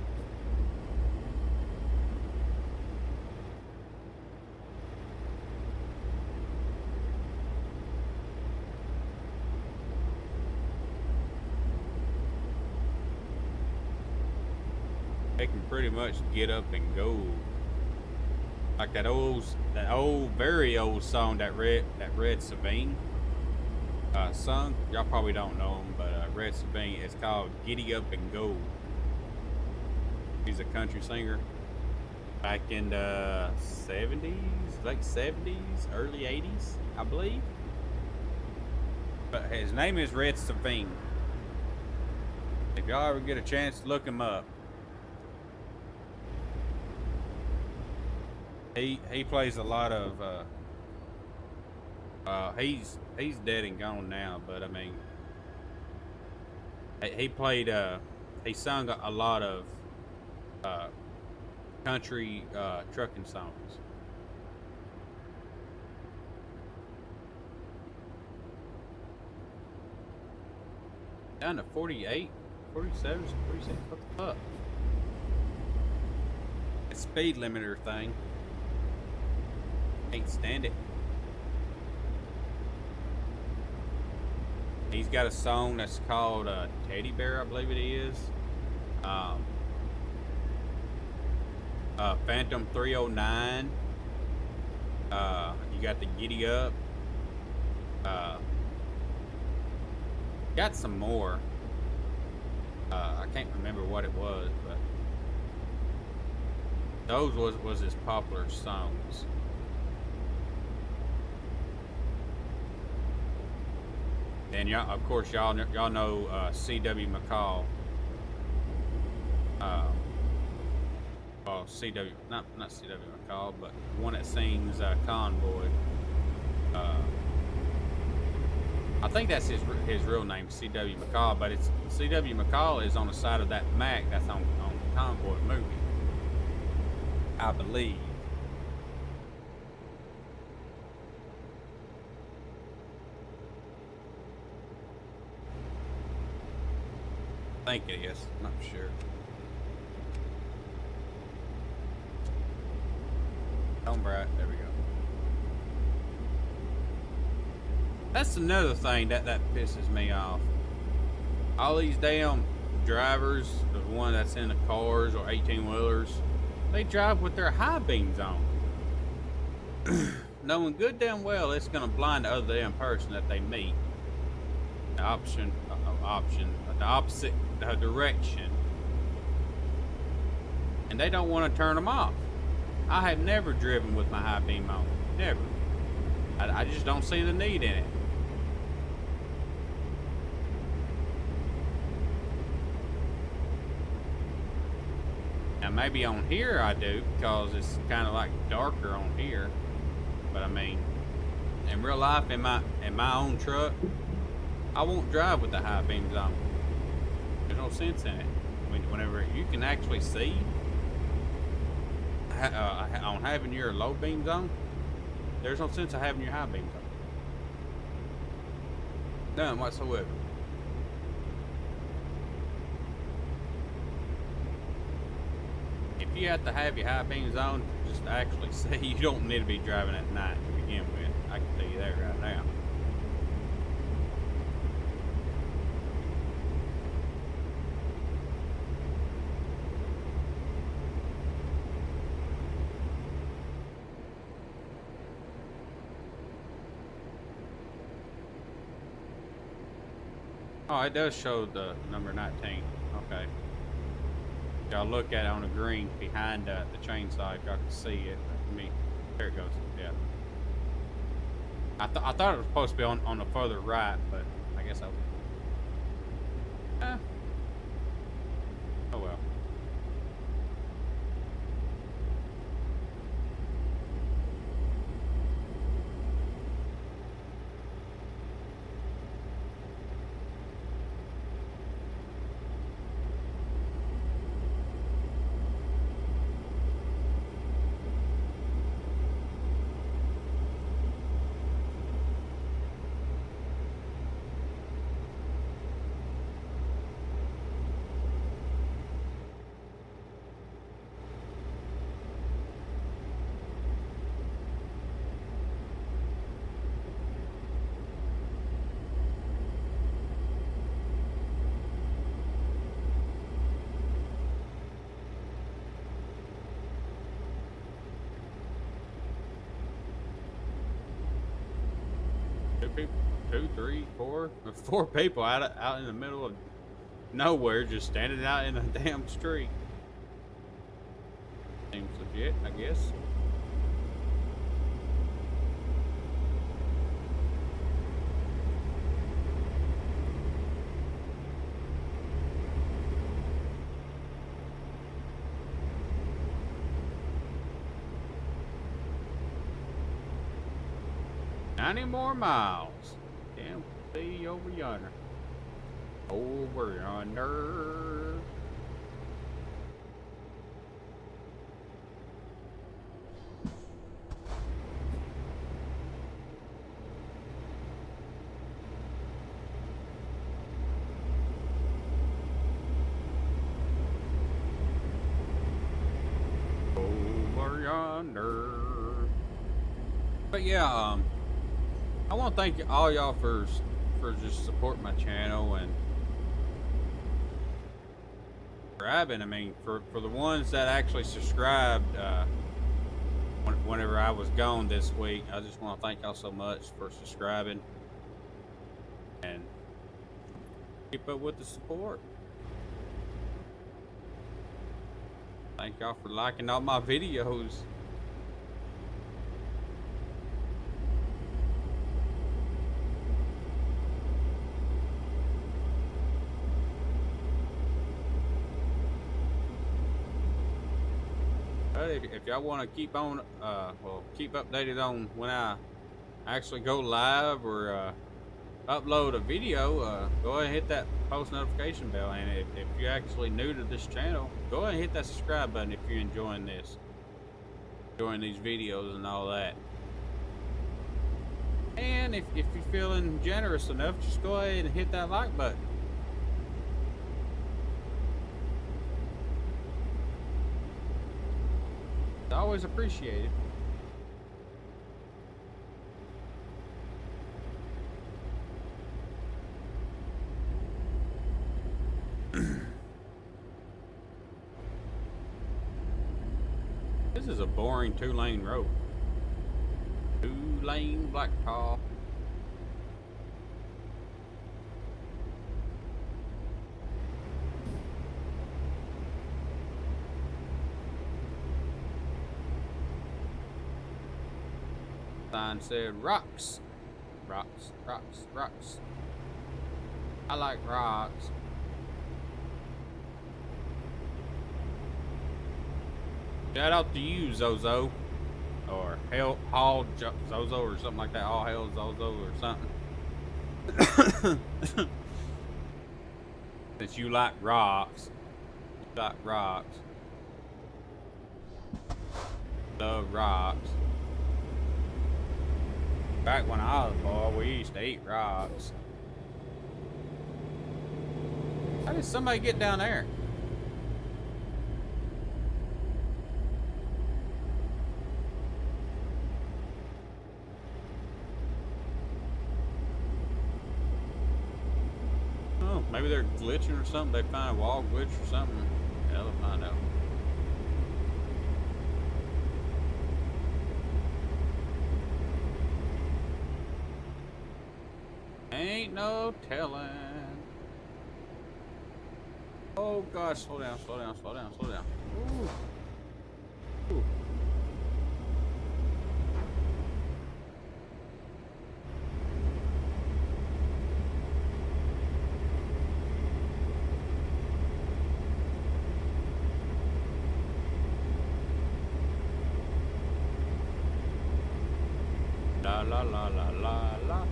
They can pretty much get up and go. Like that old, very old song that Red Savine sung. Y'all probably don't know him, but Red Savine, it's called "Giddy Up and Go." He's a country singer back in the 70s, late 70s, early 80s, I believe. But his name is Red Savine. If y'all ever get a chance to look him up. He plays a lot of he's dead and gone now, but I mean he played he sung a lot of country trucking songs. Down to 48, 47, 46, what the fuck? It's speed limiter thing. Can't stand it. He's got a song that's called Teddy Bear, I believe it is. Phantom 309. You got the Giddy Up. Got some more. I can't remember what it was, but those was his popular songs. And y'all, of course, y'all know C.W. McCall. Well, C.W. not C.W. McCall, but the one that sings Convoy. I think that's his real name, C.W. McCall, but it's C.W. McCall is on the side of that Mac that's on the Convoy movie, I believe. I think it is, not sure. Tone bright, there we go. That's another thing that pisses me off. All these damn drivers, the one that's in the cars or 18-wheelers, they drive with their high beams on. Knowing good damn well it's gonna blind the other damn person that they meet. The opposite direction, and they don't want to turn them off. I have never driven with my high beam on, never. I just don't see the need in it. Now maybe on here I do, because it's kind of like darker on here, but I mean, in real life, in my own truck, I won't drive with the high beams on. There's no sense in it. Whenever you can actually see on having your low beams on, there's no sense of having your high beams on. None whatsoever. If you have to have your high beams on just to actually see, you don't need to be driving at night to begin with. I can tell you that right now. Oh, it does show the number 19. Okay. Y'all look at it on the green behind the chainsaw if y'all can see it. There it goes. Yeah. I thought it was supposed to be on the further right, but I guess oh well. Two people, two, three, four, 4 people out in the middle of nowhere, just standing out in a damn street. Seems legit, I guess. "90 more miles. Damn, see over yonder. Over yonder." Over yonder. But yeah, I want to thank all y'all for just supporting my channel and subscribing. I mean, for the ones that actually subscribed whenever I was gone this week, I just want to thank y'all so much for subscribing and keep up with the support. Thank y'all for liking all my videos. If y'all want to keep on, keep updated on when I actually go live or upload a video, go ahead and hit that post notification bell. And if you're actually new to this channel, go ahead and hit that subscribe button if you're enjoying this, enjoying these videos and all that. And if you're feeling generous enough, just go ahead and hit that like button. It's always appreciated. This is a boring 2-lane road. 2-lane blacktop. Sign said rocks. Rocks, rocks, rocks. I like rocks. Shout out to you, Zozo. Or Hall Zozo or something like that. All Hell Zozo or something. Since you like rocks. You like rocks. Love rocks. Back when I was a boy, we used to eat rocks. How did somebody get down there? Oh, maybe they're glitching or something. They find a wall glitch or something. Yeah, they'll find out. Ain't no telling. Oh gosh, slow down, slow down, slow down, slow down. Ooh. Ooh. La la la la la la.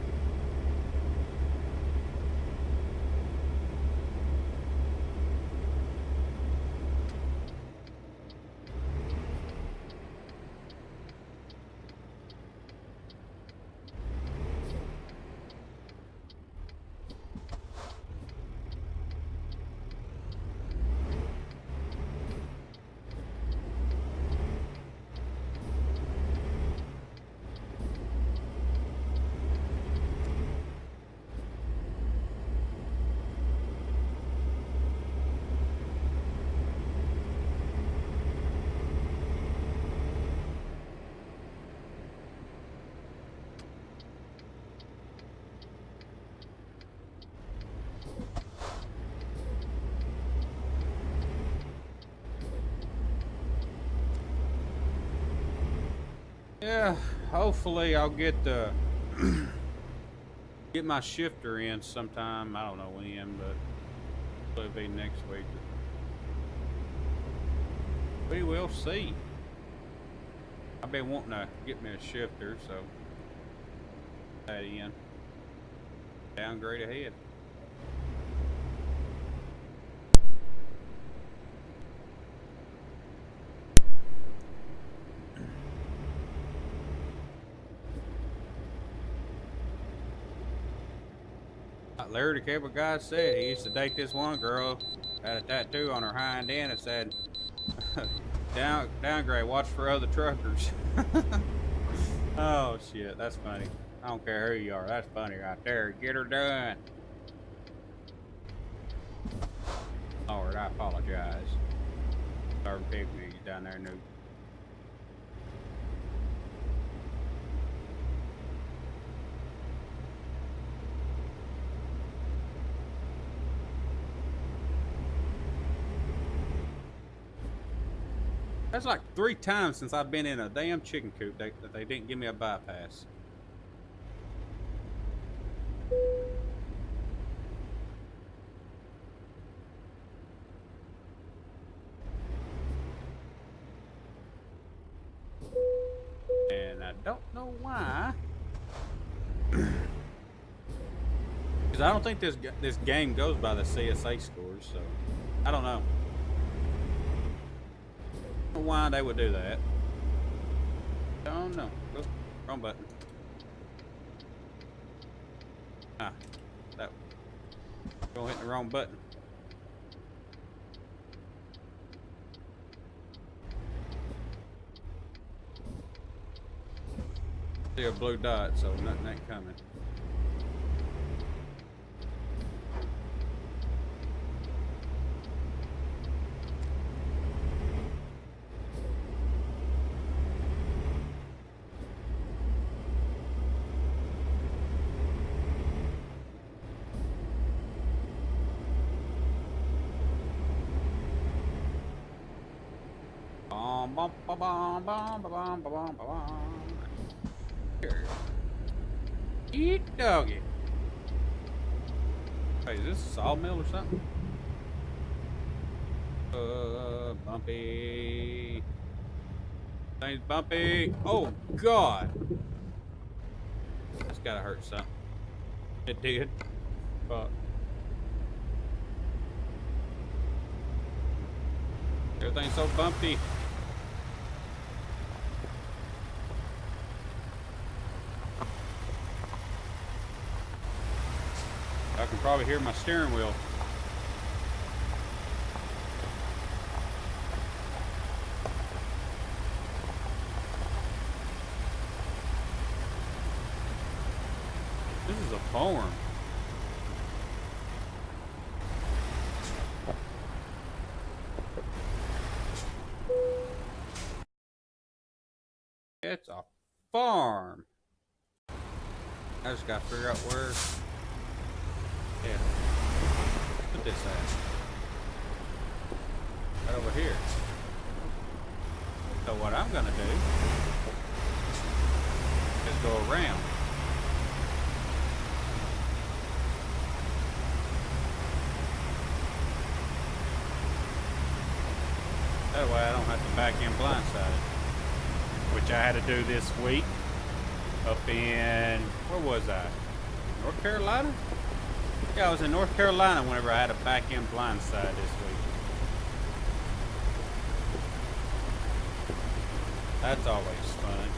Yeah, hopefully I'll get the get my shifter in sometime. I don't know when, but it'll be next week. We will see. I've been wanting to get me a shifter, so that in. Downgrade ahead. Like Larry the Cable Guy said, he used to date this one girl, had a tattoo on her hind end and said, downgrade, watch for other truckers. Oh shit, that's funny. I don't care who you are, that's funny right there. Get her done. Lord, I apologize. Starving pygmies down there, noob. That's like 3 times since I've been in a damn chicken coop that they didn't give me a bypass. And I don't know why. Because I don't think this game goes by the CSA scores, so I don't know. I don't know why they would do that. Don't know. Oops, wrong button. Ah, that. Go hit the wrong button. See a blue dot, so nothing ain't coming. Bum, bum, bum, bum, bum, bum, bum, bum. Here. Eat doggy. Hey, is this a sawmill or something? Bumpy. Thing's bumpy. Oh, God. That's gotta hurt something. It did. Fuck. Everything's so bumpy. I can probably hear my steering wheel. This is a farm. It's a farm. I just gotta figure out where. Yeah. Put this at. Right over here. So what I'm gonna do is go around. That way I don't have to back in blindsided. Which I had to do this week up in, where was I? North Carolina? Yeah, I was in North Carolina whenever I had a back end blindside this week. That's always fun.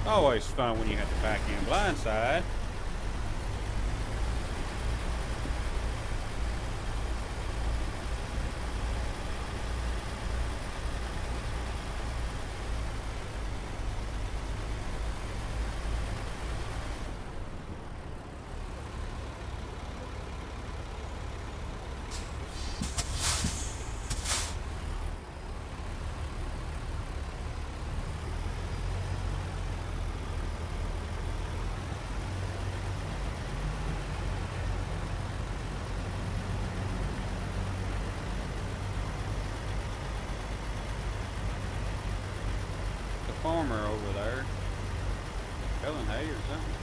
Always fun when you have to back end blindside. farmer over there. Selling hay or something.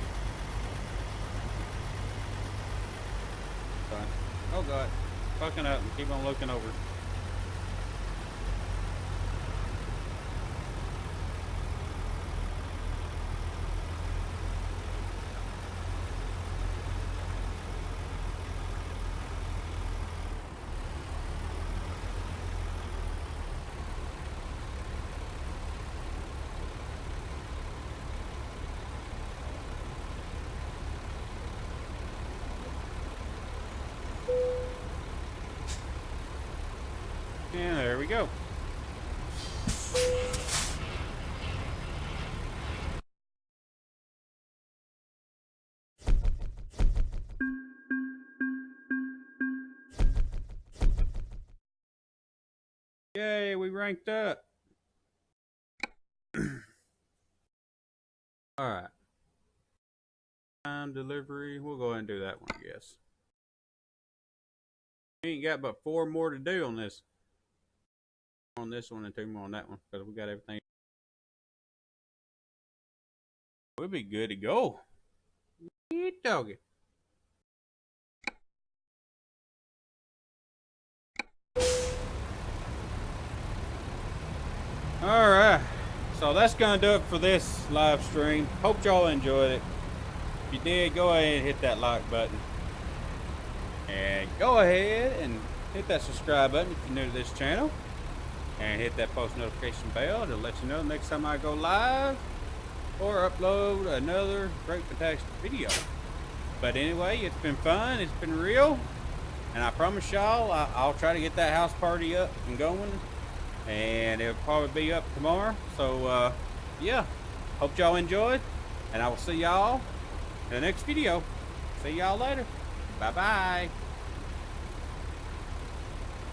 But, oh God, fucking up and keep on looking over. And there we go. Yay, we ranked up. Alright. Time delivery. We'll go ahead and do that one, I guess. We ain't got but 4 more to do on this. On this one and 2 more on that one, because we got everything. We'll be good to go. Eat doggy. Alright, so that's gonna do it for this live stream. Hope y'all enjoyed it. If you did, go ahead and hit that like button. And go ahead and hit that subscribe button if you're new to this channel. And hit that post notification bell to let you know the next time I go live or upload another great fantastic video. But anyway, it's been fun, it's been real, and I promise y'all I'll try to get that house party up and going, and it'll probably be up tomorrow. So yeah, hope y'all enjoyed, and I will see y'all in the next video. See y'all later. Bye bye.